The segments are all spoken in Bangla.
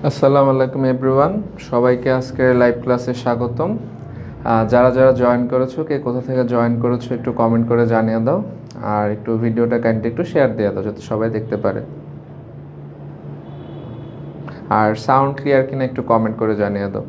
আসসালামু আলাইকুম এভরিওয়ান, সবাইকে আজকের লাইভ ক্লাসে স্বাগতম। যারা যারা জয়েন করেছো, কে কোথা থেকে জয়েন করেছো একটু কমেন্ট করে জানিয়ে দাও, আর একটু ভিডিওটা কাইন্ডলি একটু শেয়ার দিয়ে দাও যাতে সবাই দেখতে পারে। আর সাউন্ড ক্লিয়ার কিনা একটু কমেন্ট করে জানিয়ে দাও।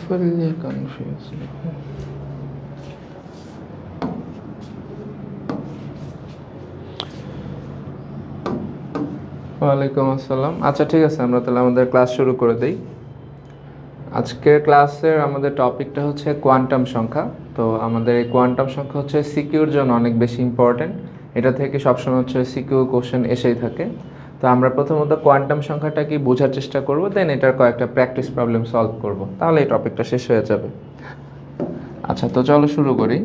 Fully confused. ওয়ালাইকুম আসসালাম। আচ্ছা ঠিক আছে, আমরা তাহলে আমাদের ক্লাস শুরু করে দেই। আজকের ক্লাসের আমাদের টপিকটা হচ্ছে কোয়ান্টাম সংখ্যা। তো আমাদের এই কোয়ান্টাম সংখ্যা হচ্ছে সিকিউর জন্য অনেক বেশি ইম্পর্টেন্ট। এটা থেকে সবসময় হচ্ছে সিকিউ কোশ্চেন এসেই থাকে। তো আমরা প্রথমত কোয়ান্টাম সংখ্যাটা কি বোঝার চেষ্টা করব, দেন এটার কয়েকটা প্র্যাকটিস প্রবলেম সলভ করব, তাহলে এই টপিকটা শেষ হয়ে যাবে। আচ্ছা, তো চলো শুরু করি।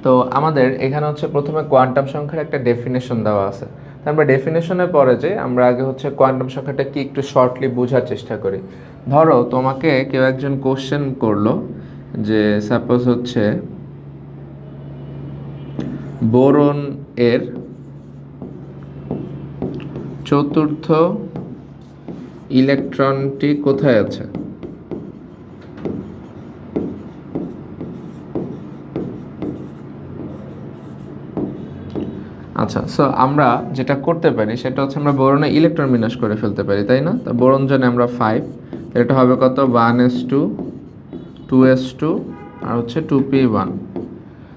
তো আমাদের এখানে হচ্ছে প্রথমে কোয়ান্টাম সংখ্যার একটা ডেফিনেশন দেওয়া আছে। তো আমরা ডেফিনেশনের পরে যে আমরা আগে হচ্ছে কোয়ান্টাম সংখ্যাটা কি একটু শর্টলি বোঝার চেষ্টা করি। ধরো তোমাকে কেউ একজন কোশ্চেন করলো যে সাপোজ হচ্ছে বোরন এর চতুর্থ ইলেকট্রনটি কোথায় আছে। আচ্ছা, সো আমরা যেটা করতে পারি সেটা হচ্ছে আমরা বোরনে ইলেকট্রন বিন্যাস করে ফেলতে পারি, তাই না? তো বোরন জানি আমরা 5, এটা হবে কত 1s2 2s2 আর হচ্ছে 2p1।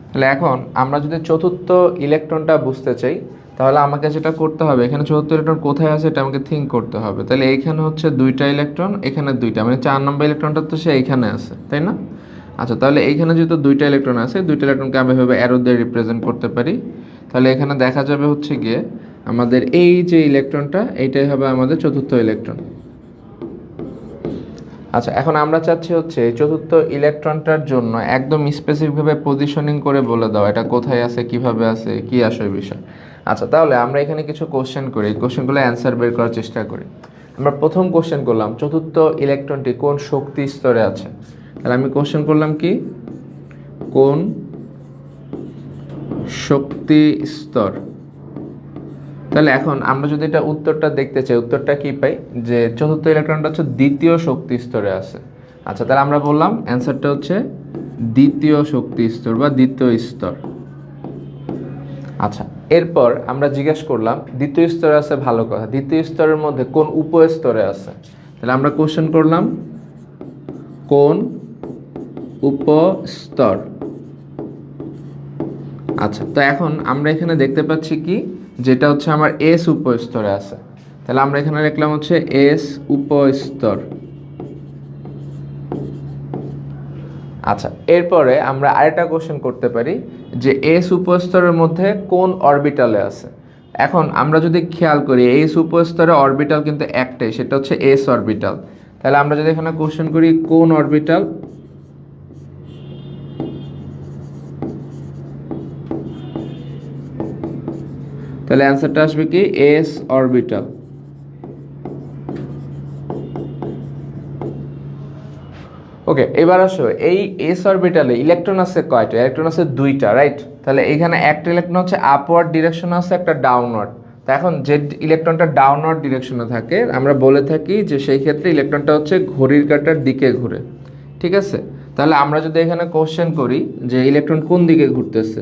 তাহলে এখন আমরা যদি চতুর্থ ইলেকট্রনটা বুঝতে চাই তাহলে আমাকে যেটা করতে হবে, এখানে চতুর্থ ইলেকট্রন কোথায় আছে এটা আমাকে থিঙ্ক করতে হবে। তাহলে এইখানে হচ্ছে দুইটা ইলেকট্রন, এখানে দুইটা, মানে 4 নম্বর ইলেকট্রনটা তো সে এইখানে আছে, তাই না? আচ্ছা, তাহলে এইখানে যেহেতু দুইটা ইলেকট্রন আছে, দুইটা ইলেকট্রনকে আমি এভাবে অ্যারো দিয়ে রিপ্রেজেন্ট করতে পারি। তাহলে এখানে দেখা যাবে হচ্ছে গিয়ে আমাদের এই যে ইলেকট্রনটা, এইটাই হবে আমাদের চতুর্থ ইলেকট্রন। আচ্ছা, এখন আমরা চাচ্ছি হচ্ছে এই চতুর্থ ইলেকট্রনটার জন্য একদম স্পেসিফিকভাবে পজিশনিং করে বলে দাও এটা কোথায় আছে, কিভাবে আছে, কি আসে বিষয়। আচ্ছা, তাহলে আমরা এখানে কিছু কোশ্চেন করি, এই কোশ্চেনগুলো অ্যান্সার বের করার চেষ্টা করি। আমরা প্রথম কোশ্চেন করলাম চতুর্থ ইলেকট্রনটি কোন শক্তি স্তরে আছে। তাহলে আমি কোশ্চেন করলাম কি, কোন শক্তি স্তর। তাহলে এখন আমরা যদি এটা উত্তরটা দেখতে চাই, উত্তরটা কি পাই, যে চতুর্থ ইলেকট্রনটা হচ্ছে দ্বিতীয় শক্তি স্তরে আছে। আচ্ছা, তাহলে আমরা বললাম অ্যান্সারটা হচ্ছে দ্বিতীয় শক্তি স্তর বা দ্বিতীয় স্তর। আচ্ছা, এরপর আমরা জিজ্ঞেস করলাম দ্বিতীয় স্তরে আছে, ভালো কথা, দ্বিতীয় স্তরের মধ্যে কোন উপস্তরে আছে। তাহলে আমরা কোশ্চেন করলাম কোন উপস্তর। আচ্ছা, তো এখন আমরা এখানে দেখতে পাচ্ছি কি, যেটা হচ্ছে আমার এস উপস্তরে আছে। তাহলে আমরা এখানে লিখলাম হচ্ছে এস উপস্তর। আচ্ছা, এরপরে আমরা আরেকটা কোশ্চেন করতে পারি যে এস উপস্তরের মধ্যে কোন অরবিটালে আছে। এখন আমরা যদি খেয়াল করি এস উপস্তরে অরবিটাল কিন্তু একটাই, সেটা হচ্ছে এস অরবিটাল। তাহলে আমরা যদি এখানে কোশ্চেন করি কোন অরবিটাল, তাহলে অ্যান্সারটা আসবে কি এস অরবিটাল। ওকে, এবার আসো এই এস অরবিটালে ইলেকট্রন আছে কয়টা? ইলেকট্রন আছে দুইটা, রাইট? তাহলে এখানে একটা ইলেকট্রন হচ্ছে আপওয়ার্ড ডিরেকশন আছে, একটা ডাউনওয়ার্ড। তো এখন যে ইলেকট্রনটা ডাউনওয়ার্ড ডিরেকশনে থাকে আমরা বলে থাকি যে সেই ক্ষেত্রে ইলেকট্রনটা হচ্ছে ঘড়ির কাঁটার দিকে ঘুরে, ঠিক আছে? তাহলে আমরা যদি এখানে কোশ্চেন করি যে ইলেকট্রন কোন দিকে ঘুরতেছে,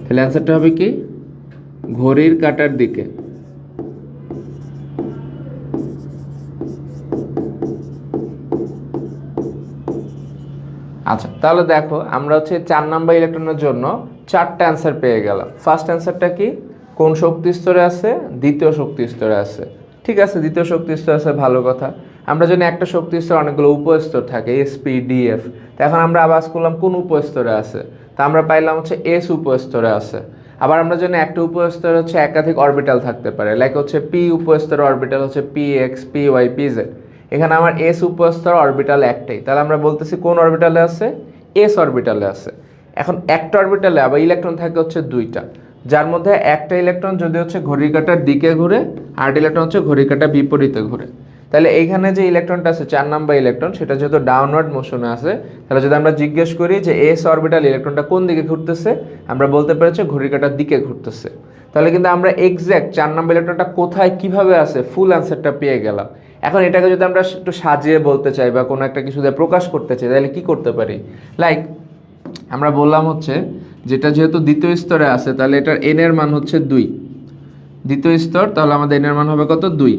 তাহলে অ্যান্সারটা হবে কি ঘড়ির কাঁটার দিকে। আচ্ছা, তাহলে দেখো আমরা হচ্ছে 4 নাম্বার ইলেকট্রনের জন্য 4টা অ্যান্সার পেয়ে গেলাম। ফার্স্ট অ্যান্সারটা কি, কোন শক্তি স্তরে আছে? দ্বিতীয় শক্তি স্তরে আছে। ঠিক আছে, দ্বিতীয় শক্তি স্তরে আছে, ভালো কথা। আমরা জানি একটা শক্তি স্তরে অনেকগুলো উপস্তর থাকে, এসপি ডিএফ। তো এখন আমরা আবার করলাম কোন উপস্তরে আছে, তা আমরা পাইলাম হচ্ছে এস উপস্তরে আছে। আবার আমরা জানি একটা উপস্তরে হচ্ছে একাধিক অরবিটাল থাকতে পারে, লাইক হচ্ছে পি উপস্তর অরবিটাল হচ্ছে P X, P Y, P Z. এখানে আমার এস উপস্তর অরবিটাল একটাই, তাহলে আমরা বলতেছি কোন অরবিটালে আছে? এস অরবিটালে আছে। এখন একটা অরবিটালে আবার ইলেকট্রন থাকে হচ্ছে দুইটা, যার মধ্যে একটা ইলেকট্রন যদি হচ্ছে ঘড়ির কাঁটার দিকে ঘুরে, আর ইলেকট্রন হচ্ছে ঘড়ির কাঁটার বিপরীতে ঘুরে। তাহলে এইখানে যে ইলেকট্রনটা আছে 4 নাম্বার ইলেকট্রন, সেটা যেহেতু ডাউনওয়ার্ড মোশনে আছে, তাহলে যদি আমরা জিজ্ঞেস করি যে এস অরবিটাল ইলেকট্রনটা কোন দিকে ঘুরতেছে, আমরা বলতে পেরেছি ঘড়ির কাঁটার দিকে ঘুরতেছে। তাহলে কিন্তু আমরা এক্স্যাক্ট 4 নাম্বার ইলেকট্রনটা কোথায় কিভাবে আছে ফুল অ্যান্সারটা পেয়ে গেলাম। এখন এটাকে যদি আমরা একটু সাজিয়ে বলতে চাই বা কোনো একটা কিছু দিয়ে প্রকাশ করতে চাই, তাহলে কি করতে পারি? লাইক আমরা বললাম হচ্ছে যেটা যেহেতু দ্বিতীয় স্তরে আছে, তাহলে এটার এন এর মান হচ্ছে 2, দ্বিতীয় স্তর, তাহলে আমাদের এন এর মান হবে কত? 2।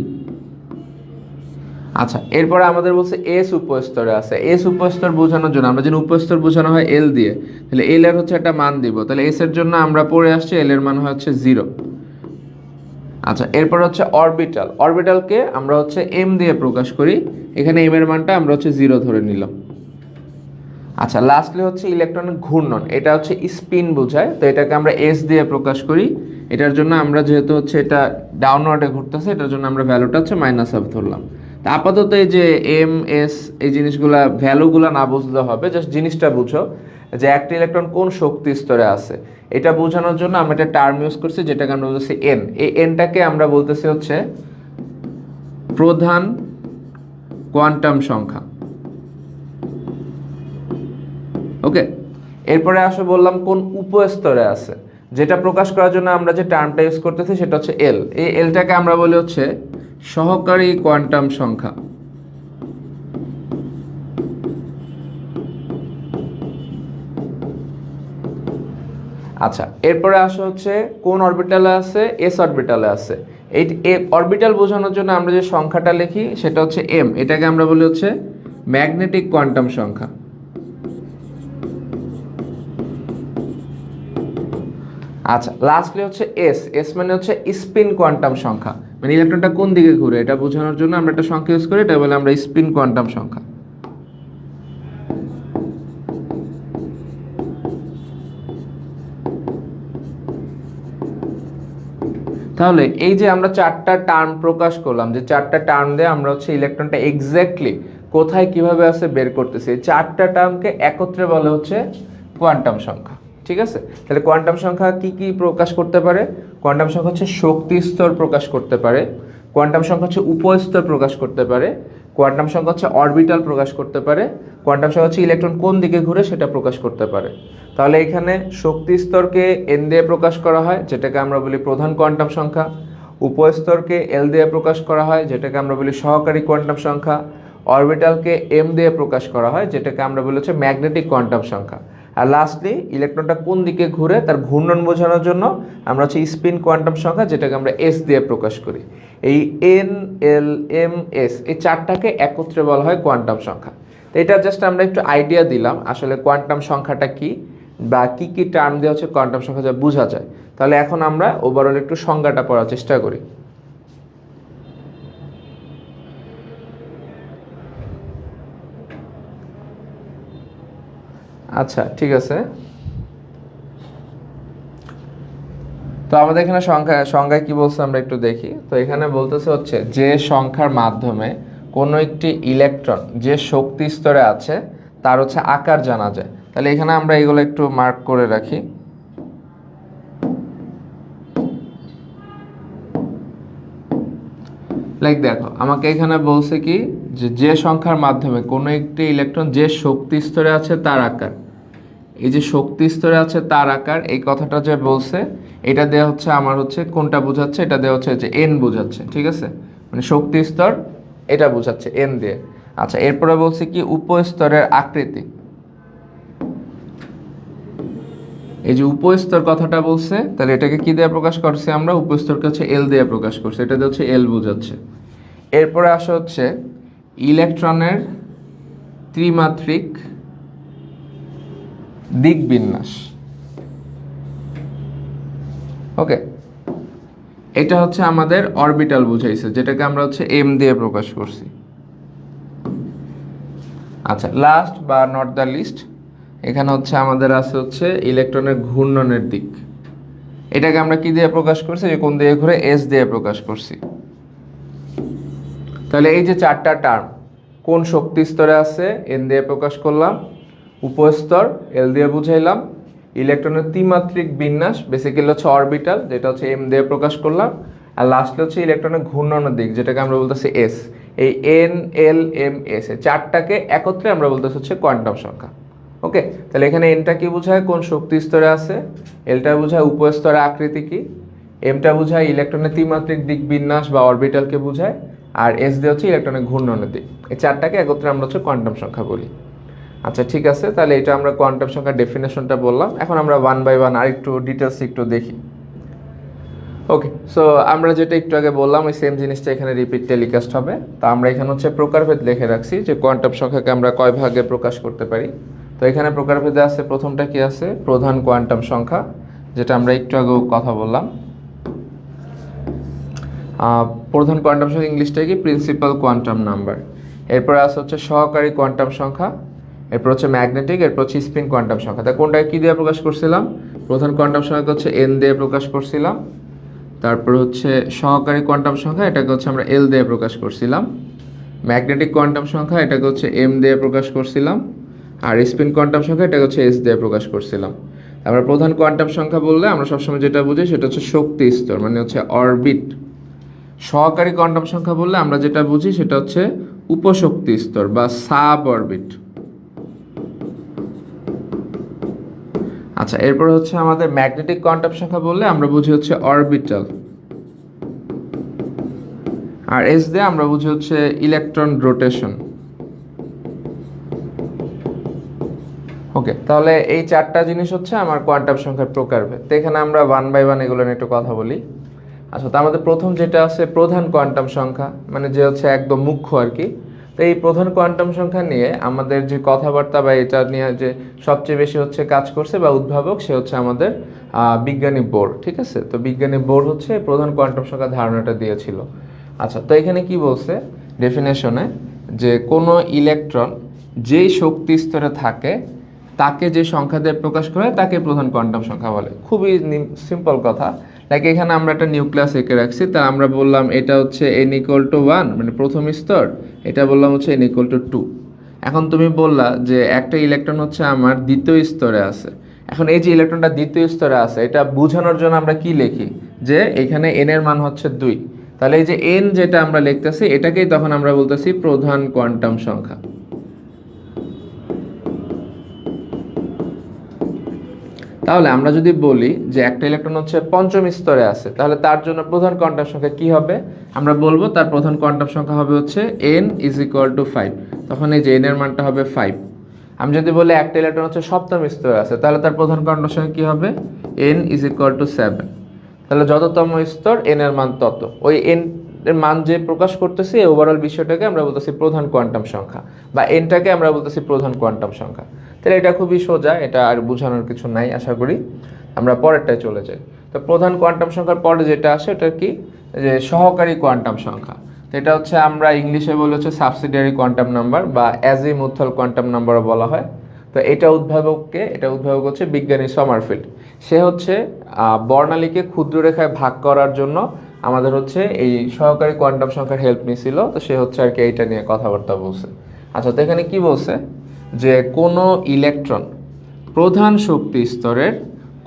আচ্ছা, এরপরে আমাদের বলছে এস উপস্তরে আছে। এস উপস্তর বোঝানোর জন্য আমরা যদি উপস্তর বোঝানো হয় এল দিয়ে, তাহলে এল এর হচ্ছে একটা মান দিব। তাহলে এস এর জন্য আমরা পড়ে আসছি এল এর মান হচ্ছে 0। আচ্ছা, এরপর হচ্ছে অরবিটাল। অরবিটালকে আমরা হচ্ছে এম দিয়ে প্রকাশ করি, এখানে এম এর মানটা আমরা হচ্ছে 0 ধরে নিলাম। আচ্ছা, লাস্টলি হচ্ছে ইলেকট্রনের ঘূর্ণন, এটা হচ্ছে স্পিন বোঝায়, তো এটাকে আমরা এস দিয়ে প্রকাশ করি। এটার জন্য আমরা যেহেতু হচ্ছে এটা ডাউনওয়ার্ডে ঘুরতেছে, এটার জন্য আমরা ভ্যালুটা হচ্ছে -1 ধরলাম। তা আপাতত এই যে এম এস এই জিনিসগুলা ভ্যালুগুলো না বুঝতে হবে, জাস্ট জিনিসটা বুঝো যে একটা ইলেকট্রন কোন শক্তি স্তরে আছে। এটা বোঝানোর জন্য আমরা একটা টার্ম ইউজ করছি যেটাকে আমরা বলতেছি এন। এই এনটাকে আমরা বলতেছি হচ্ছে প্রধান কোয়ান্টাম সংখ্যা। ওকে, এরপরে আসো বললাম কোন উপস্তরে আছে, যেটা প্রকাশ করার জন্য আমরা যে টার্মটা ইউজ করতেছি সেটা হচ্ছে এল। এই এলটাকে আমরা বলি হচ্ছে সহকারী কোয়ান্টাম সংখ্যা। আচ্ছা, এরপরে আসো হচ্ছে কোন অরবিটালে আছে? এস অরবিটালে আছে। এই অরবিটাল বোঝানোর জন্য আমরা যে সংখ্যাটা লিখি সেটা হচ্ছে এম, এটাকে আমরা বলি হচ্ছে ম্যাগনেটিক কোয়ান্টাম সংখ্যা। আচ্ছা, লাস্টলি হচ্ছে এস। এস মানে হচ্ছে স্পিন কোয়ান্টাম সংখ্যা, মানে ইলেকট্রনটা কোন দিকে ঘুরে এটা বোঝানোর জন্য আমরা একটা সংখ্যা ইউজ করি, এটা বলে আমরা স্পিন কোয়ান্টাম সংখ্যা। তাহলে এই যে আমরা 4টা টার্ম প্রকাশ করলাম, যে 4টা টার্ম দিয়ে আমরা হচ্ছে ইলেকট্রনটা এক্স্যাক্টলি কোথায় কিভাবে আছে বের করতেছি। এই 4টা টার্মকে একত্রে বলে হচ্ছে কোয়ান্টাম সংখ্যা। ঠিক আছে, তাহলে কোয়ান্টাম সংখ্যা কি কি প্রকাশ করতে পারে? কোয়ান্টাম সংখ্যা হচ্ছে শক্তি স্তর প্রকাশ করতে পারে, কোয়ান্টাম সংখ্যা হচ্ছে উপস্তর প্রকাশ করতে পারে, কোয়ান্টাম সংখ্যা হচ্ছে অরবিটাল প্রকাশ করতে পারে, কোয়ান্টাম সংখ্যা হচ্ছে ইলেকট্রন কোন দিকে ঘুরে সেটা প্রকাশ করতে পারে। তাহলে এখানে শক্তি স্তরকে এন দিয়ে প্রকাশ করা হয়, যেটাকে আমরা বলি প্রধান কোয়ান্টাম সংখ্যা। উপস্তরকে এল দিয়ে প্রকাশ করা হয়, যেটাকে আমরা বলি সহকারী কোয়ান্টাম সংখ্যা। অরবিটালকে এম দিয়ে প্রকাশ করা হয়, যেটাকে আমরা বলি হচ্ছে ম্যাগনেটিক কোয়ান্টাম সংখ্যা। আর লাস্টলি ইলেকট্রনটা কোন দিকে ঘুরে তার ঘূর্ণন বোঝানোর জন্য আমরা হচ্ছে স্পিন কোয়ান্টাম সংখ্যা, যেটাকে আমরা এস দিয়ে প্রকাশ করি। এই এন, এল, এম, এস এই চারটাকে একত্রে বলা হয় কোয়ান্টাম সংখ্যা। তো এটা জাস্ট আমরা একটু আইডিয়া দিলাম আসলে কোয়ান্টাম সংখ্যাটা কি বা কি কি টার্ম দিয়ে হচ্ছে কোয়ান্টাম সংখ্যা যা বোঝা যায়। তাহলে এখন আমরা ওভারঅল একটু সংজ্ঞাটা পড়ার চেষ্টা করি। আচ্ছা ঠিক আছে, তো আমাদের এখানে সংখ্যায় কি বলছে আমরা একটু দেখি। তো এখানে বলতেছে হচ্ছে যে সংখ্যার মাধ্যমে কোনো একটি ইলেকট্রন যে শক্তি স্তরে আছে তার হচ্ছে আকার জানা যায়। তাহলে এখানে আমরা এগুলো একটু মার্ক করে রাখি। লাইক দেখো আমাকে এখানে বলছে কি যে সংখ্যার মাধ্যমে কোনো একটি ইলেকট্রন যে শক্তি স্তরে আছে তার আকার, এই যে শক্তি স্তরে আছে তার আকার এই কথাটা যে বলছে এটা দেওয়া হচ্ছে আমার হচ্ছে কোনটা বোঝাচ্ছে, এটা দেওয়া হচ্ছে যে এন বোঝাচ্ছে, ঠিক আছে, মানে শক্তি স্তর এটা বোঝাচ্ছে এন দিয়ে। আচ্ছা এরপরে বলছে কি উপস্তরের আকৃতি, এই যে উপস্তর কথাটা বলছে তাহলে এটাকে কি দিয়ে প্রকাশ করছি আমরা, উপস্তরকে হচ্ছে এল দিয়ে প্রকাশ করছি, এটা দিয়ে হচ্ছে এল বোঝাচ্ছে। এরপরে আসা হচ্ছে ইলেকট্রনের ত্রিমাত্রিক দিক বিন্যাস। ওকে, এটা হচ্ছে আমাদের অরবিটাল বুঝাইছে, যেটাকে আমরা হচ্ছে এম দিয়ে প্রকাশ করছি। আচ্ছা লাস্ট বা নট দ্য লিস্ট, এখানে হচ্ছে আমাদের আছে হচ্ছে ইলেকট্রনের ঘূর্ণনের দিক, এটাকে আমরা কি দিয়ে প্রকাশ করছি, যে কোন দিয়ে ঘুরে এস দিয়ে প্রকাশ করছি। তাহলে এই যে চারটা টার্ম কোন শক্তি স্তরে আছে এন দিয়ে প্রকাশ করলাম, উপস্তর এল দিয়ে বুঝাইলাম, ইলেকট্রনের ত্রিমাত্রিক বিন্যাস বেসিক্যালি হচ্ছে অরবিটাল যেটা হচ্ছে এম দিয়ে প্রকাশ করলাম, আর লাস্টে হচ্ছে ইলেকট্রনের ঘূর্ণনের দিক যেটাকে আমরা বলতেছি এস। এই এন, এল, এম, এস এই চারটাকে একত্রে আমরা বলতেছি হচ্ছে কোয়ান্টাম সংখ্যা। ওকে, তাহলে এখানে এনটা কি বোঝায় কোন শক্তি স্তরে আছে, এলটা বোঝায় উপস্তরের আকৃতি কি, এমটা বোঝায় ইলেকট্রনের ত্রিমাত্রিক দিক বিন্যাস বা অরবিটালকে বোঝায়, আর এস দিয়ে হচ্ছে ইলেকট্রনের ঘূর্ণনের দিক। এই চারটাকে একত্রে আমরা হচ্ছে কোয়ান্টাম সংখ্যা বলি। আচ্ছা ঠিক আছে, তাহলে এটা আমরা কোয়ান্টাম সংখ্যার ডেফিনেশনটা বললাম। এখন আমরা ওয়ান বাই ওয়ান আর একটু ডিটেলস একটু দেখি। ওকে, সো আমরা যেটা একটু আগে বললাম ওই সেম জিনিসটা এখানে রিপিট টেলিকাস্ট হবে। তো আমরা এখানে হচ্ছে প্রকারভেদ লিখে রাখছি যে কোয়ান্টাম সংখ্যাকে আমরা কয় ভাগে প্রকাশ করতে পারি। তো এখানে প্রকারভেদে আছে প্রথমটা কি আছে, প্রধান কোয়ান্টাম সংখ্যা, যেটা আমরা একটু আগেও কথা বললাম। প্রধান কোয়ান্টাম সংখ্যা ইংলিশটা কি, প্রিন্সিপাল কোয়ান্টাম নাম্বার। এরপরে আছে হচ্ছে সহকারী কোয়ান্টাম সংখ্যা, এরপর হচ্ছে ম্যাগনেটিক, এরপর হচ্ছে স্পিন কোয়ান্টাম সংখ্যা। তা কোনটাকে কী দিয়ে প্রকাশ করছিলাম, প্রধান কোয়ান্টাম সংখ্যাকে হচ্ছে এন দিয়ে প্রকাশ করছিলাম, তারপর হচ্ছে সহকারী কোয়ান্টাম সংখ্যা এটাকে হচ্ছে আমরা এল দিয়ে প্রকাশ করছিলাম, ম্যাগনেটিক কোয়ান্টাম সংখ্যা এটাকে হচ্ছে এম দিয়ে প্রকাশ করছিলাম, আর স্পিন কোয়ান্টাম সংখ্যা এটাকে হচ্ছে এস দিয়ে প্রকাশ করছিলাম। আমরা প্রধান কোয়ান্টাম সংখ্যা বললে আমরা সবসময় যেটা বুঝি সেটা হচ্ছে শক্তি স্তর, মানে হচ্ছে অরবিট। সহকারী কোয়ান্টাম সংখ্যা বললে আমরা যেটা বুঝি সেটা হচ্ছে উপশক্তি স্তর বা সাব অরবিট। আচ্ছা এরপর হচ্ছে আমাদের ম্যাগনেটিক কোয়ান্টাম সংখ্যা বললে আমরা বুঝি হচ্ছে অরবিটাল, আর এস দিয়ে আমরা বুঝি হচ্ছে ইলেকট্রন রোটেশন। ওকে, তাহলে এই চারটা জিনিস হচ্ছে আমার কোয়ান্টাম সংখ্যার প্রকারভেদ। তো এখানে আমরা ওয়ান বাই ওয়ান এগুলো নিয়ে একটু কথা বলি। আচ্ছা, তো আমাদের প্রথম যেটা আছে প্রধান কোয়ান্টাম সংখ্যা, মানে যে হচ্ছে একদম মুখ্য আর কি। তো এই প্রধান কোয়ান্টাম সংখ্যা নিয়ে আমাদের যে কথাবার্তা বা এটা নিয়ে যে সবচেয়ে বেশি হচ্ছে কাজ করছে বা উদ্ভাবক সে হচ্ছে আমাদের বিজ্ঞানী বোর, ঠিক আছে। তো বিজ্ঞানী বোর হচ্ছে প্রধান কোয়ান্টাম সংখ্যা ধারণাটা দিয়েছিল। আচ্ছা, তো এখানে কি বলছে ডেফিনেশনে, যে কোনো ইলেকট্রন যেই শক্তি স্তরে থাকে তাকে যে সংখ্যা দিয়ে প্রকাশ করে তাকে প্রধান কোয়ান্টাম সংখ্যা বলে। খুবই সিম্পল কথা। লাইক এখানে আমরা একটা নিউক্লিয়াস এঁকে রাখছি, তা আমরা বললাম এটা হচ্ছে n=1 মানে প্রথম স্তর, এটা বললাম হচ্ছে n=2। এখন তুমি বললা যে একটা ইলেকট্রন হচ্ছে আমার দ্বিতীয় স্তরে আছে। এখন এই যে ইলেকট্রনটা দ্বিতীয় স্তরে আছে এটা বোঝানোর জন্য আমরা কি লিখি, যে এখানে n এর মান হচ্ছে 2, তাহলে এই যে এন যেটা আমরা লিখতেছি এটাকেই তখন আমরা বলতেছি প্রধান কোয়ান্টাম সংখ্যা। তাহলে আমরা যদি বলি যে একটা ইলেকট্রন হচ্ছে পঞ্চম স্তরে আছে, তাহলে তার জন্য প্রধান কোয়ান্টাম সংখ্যা কি হবে? আমরা বলবো তার প্রধান কোয়ান্টাম সংখ্যা হবে হচ্ছে n ইজ ইকুয়াল টু 5। তখন এই যে n এর মানটা হবে 5। আমি যদি বলি একটা ইলেকট্রন হচ্ছে সপ্তম স্তরে আছে, তাহলে তার প্রধান কোয়ান্টাম সংখ্যা কি হবে? n is equal to 7। তাহলে যততম স্তর n এর মান তত, ওই n এর মান যে প্রকাশ করতেছি এই ওভারঅল বিষয়টাকে আমরা বলতেছি প্রধান কোয়ান্টাম সংখ্যা, বা nটাকে আমরা বলতেছি প্রধান কোয়ান্টাম সংখ্যা। তাহলে এটা খুবই সোজা, এটা আর বোঝানোর কিছু নাই আশা করি। আমরা পরেরটায় চলে যাই। তো প্রধান কোয়ান্টাম সংখ্যার পরে যেটা আসে এটা কি? যে সহকারী কোয়ান্টাম সংখ্যা। তো এটা হচ্ছে আমরা ইংলিশে বলে হচ্ছে সাবসিডিয়ারি কোয়ান্টাম নাম্বার, বা অ্যাজিমুথাল কোয়ান্টাম নাম্বারও বলা হয়। তো এটা উদ্ভাবক হচ্ছে বিজ্ঞানী সমারফিল্ড। সে হচ্ছে বর্ণালীকে ক্ষুদ্র রেখায় ভাগ করার জন্য আমাদের হচ্ছে এই সহকারী কোয়ান্টাম সংখ্যার হেল্প নিছিল। তো সে হচ্ছে আর কি এইটা নিয়ে কথাবার্তা বলছে। আচ্ছা, তো এখানে কি বলছে যে কোনো ইলেকট্রন প্রধান শক্তি স্তরের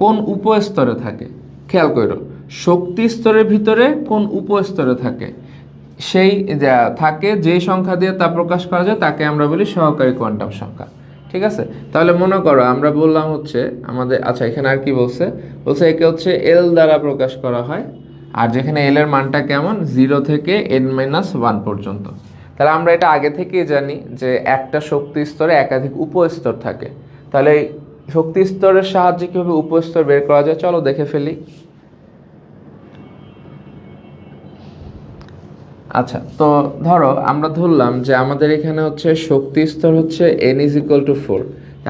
কোন উপস্তরে থাকে, খেয়াল করো, শক্তি স্তরের ভিতরে কোন উপস্তরে থাকে, সেই থাকে যে সংখ্যা দিয়ে তা প্রকাশ করা যায় তাকে আমরা বলি সহকারী কোয়ান্টাম সংখ্যা। ঠিক আছে? তাহলে মনে করো আমরা বললাম হচ্ছে আমাদের, আচ্ছা এখানে আর কি বলছে একে হচ্ছে এল দ্বারা প্রকাশ করা হয়, আর যেখানে এল এর মানটা কেমন, 0 থেকে n-1 পর্যন্ত। তাহলে আমরা এটা আগে থেকেই জানি যে একটা শক্তি স্তরে একাধিক উপস্তর থাকে। তাহলে এই শক্তি স্তরের সাহায্যে কীভাবে উপস্তর বের করা যায় চলো দেখে ফেলি। আচ্ছা, তো ধরো আমরা ধরলাম যে আমাদের এখানে হচ্ছে শক্তি স্তর হচ্ছে n ইজ ইকুয়াল টু 4।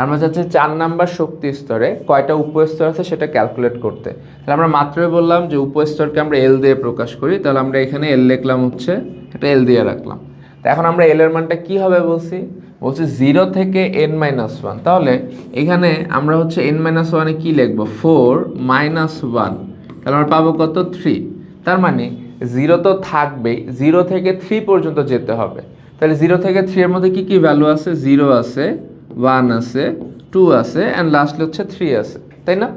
আমরা চাচ্ছি 4 নাম্বার শক্তি স্তরে কয়টা উপস্তর আছে সেটা ক্যালকুলেট করতে। তাহলে আমরা মাত্রই বললাম যে উপস্তরকে আমরা এল দিয়ে প্রকাশ করি। তাহলে আমরা এখানে এল লিখলাম হচ্ছে, এটা এল দিয়ে রাখলাম। তো এখন আমরা এল এর মানটা কি হবে বলছি 0 থেকে n-1। তাহলে এখানে আমরা হচ্ছে n-1 কি লিখবো, 4 - 1। তাহলে আমরা পাবো কত, 3। তার মানে 0 তো থাকবেই, 0 থেকে 3 পর্যন্ত যেতে হবে। তাহলে 0 থেকে 3 এর মধ্যে কি কি ভ্যালু আছে, 0 আছে, 1 আছে, 2 আছে, অ্যান্ড লাস্টলি হচ্ছে 3 আছে, তাই না?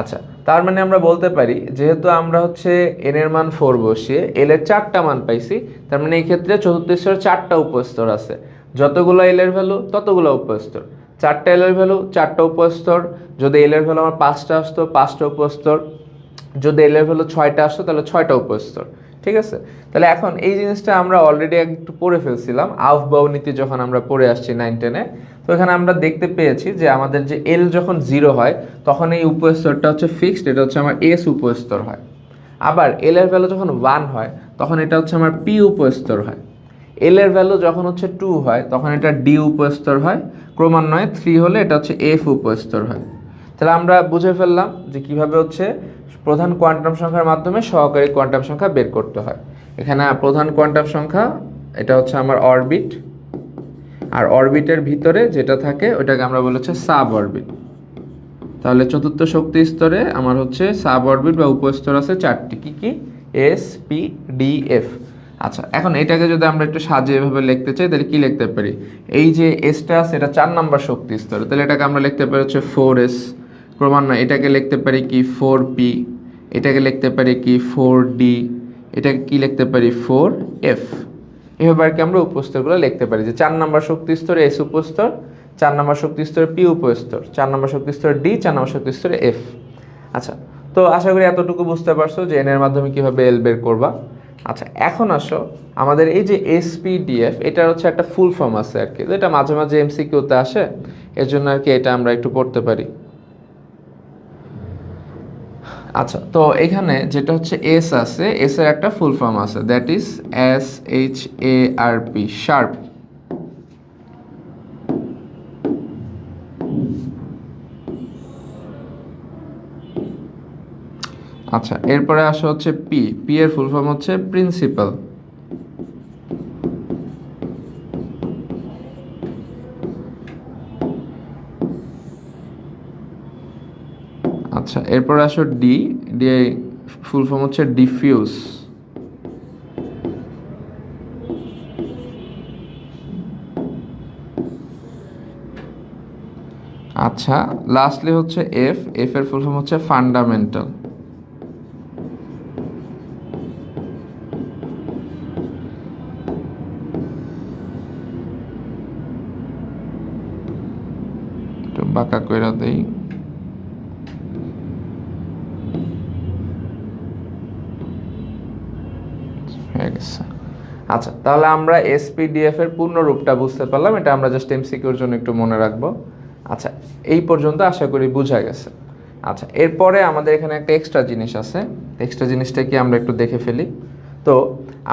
আচ্ছা, তার মানে আমরা বলতে পারি যেহেতু আমরা হচ্ছে n এর মান 4 বসিয়ে l এর 4টা মান পাইছি, তার মানে এই ক্ষেত্রে চতুর্থ স্তরে 4টা উপস্তর আছে। যতগুলো l এর ভ্যালু ততগুলো উপস্তর, 4টা l এর ভ্যালু 4টা উপস্তর। যদি l এর ভ্যালু আমার 5টা আসতো 5টা উপস্তর, যদি এল এর ভ্যালু 6টা আসতো তাহলে 6টা উপস্তর। ঠিক আছে? তাহলে এখন এই জিনিসটা আমরা অলরেডি একটু পড়ে ফেলছিলাম আউফবাউ নীতি যখন আমরা পড়ে আসছি 9-10-এ। তো এখানে আমরা দেখতে পেয়েছি যে আমাদের যে এল যখন 0 হয় তখন এই উপস্তরটা হচ্ছে ফিক্সড, এটা হচ্ছে আমার এস উপস্তর হয়। আবার এল এর ভ্যালু যখন 1 হয় তখন এটা হচ্ছে আমার পি উপস্তর হয়। এল এর ভ্যালু যখন হচ্ছে 2 হয় তখন এটা ডি উপস্তর হয়। ক্রমান্বয়ে 3 হলে এটা হচ্ছে এফ উপস্তর হয়। তাহলে আমরা বুঝে ফেললাম যে কিভাবে হচ্ছে প্রধান কোয়ান্টাম সংখ্যার মাধ্যমে সহকারী কোয়ান্টাম সংখ্যা বের করতে হয়। এখানে প্রধান কোয়ান্টাম সংখ্যা এটা হচ্ছে আমার অরবিট, আর অরবিটের ভিতরে যেটা থাকে ওটাকে আমরা বলি হচ্ছে সাব অরবিট। তাহলে চতুর্থ শক্তি স্তরে আমার হচ্ছে সাব অরবিট বা উপস্তর আছে 4টি, কি কি, এস, পি, ডি, এফ। আচ্ছা, এখন এটাকে যদি আমরা একটু সাজিয়ে এভাবে লিখতে চাই তাহলে কি লিখতে পারি, এই যে এসটা আছে এটা 4 নাম্বার শক্তি স্তরে, তাহলে এটাকে আমরা লিখতে পারি হচ্ছে 4s। ক্রমান্বয়ে এটাকে লিখতে পারি কি 4p, এটাকে লিখতে পারি কি 4d, এটাকে কি লিখতে পারি 4f। এভাবে আর কি আমরা উপস্তরগুলো লিখতে পারি যে 4 নাম্বার শক্তি স্তরে এস উপস্তর, 4 নাম্বার শক্তি স্তরে পি উপস্তর, 4 নাম্বার শক্তি স্তরে ডি, 4 নাম্বার শক্তি স্তরে এফ। আচ্ছা, তো আশা করি এতটুকু বুঝতে পারছো যে এন এর মাধ্যমে কিভাবে এল বের করবা। আচ্ছা, এখন আসো আমাদের এই যে এসপিডিএফ, এটার হচ্ছে একটা ফুল ফর্ম আছে আর কি, এটা মাঝে মাঝে এমসিকিউতে আসে, এর জন্য আর কি এটা আমরা একটু পড়তে পারি। আচ্ছা, তো এখানে যেটা হচ্ছে এস আছে, এস এর একটা ফুল ফর্ম আছে, দ্যাট ইজ SHARP, শার্প। আচ্ছা, এরপরে আসা হচ্ছে পি, পি এর ফুল ফর্ম হচ্ছে প্রিন্সিপাল। আচ্ছা, এরপরে আসো ডি, ডি ফুল ফর্ম হচ্ছে ডিফিউজ। আচ্ছা, লাস্টলি হচ্ছে এফ, এফ এর ফুল ফর্ম হচ্ছে ফান্ডামেন্টাল। বাঁকা কইরা দেই। হয়ে গেছে। আচ্ছা, তাহলে আমরা এসপিডিএফ এর পূর্ণ রূপটা বুঝতে পারলাম, এটা আমরা জাস্ট এমসিকিউর জন্য একটু মনে রাখবো। আচ্ছা, এই পর্যন্ত আশা করি বোঝা গেছে। আচ্ছা, এরপরে আমাদের এখানে একটা এক্সট্রা জিনিস আছে। এক্সট্রা জিনিসটা কি আমরা একটু দেখে ফেলি। তো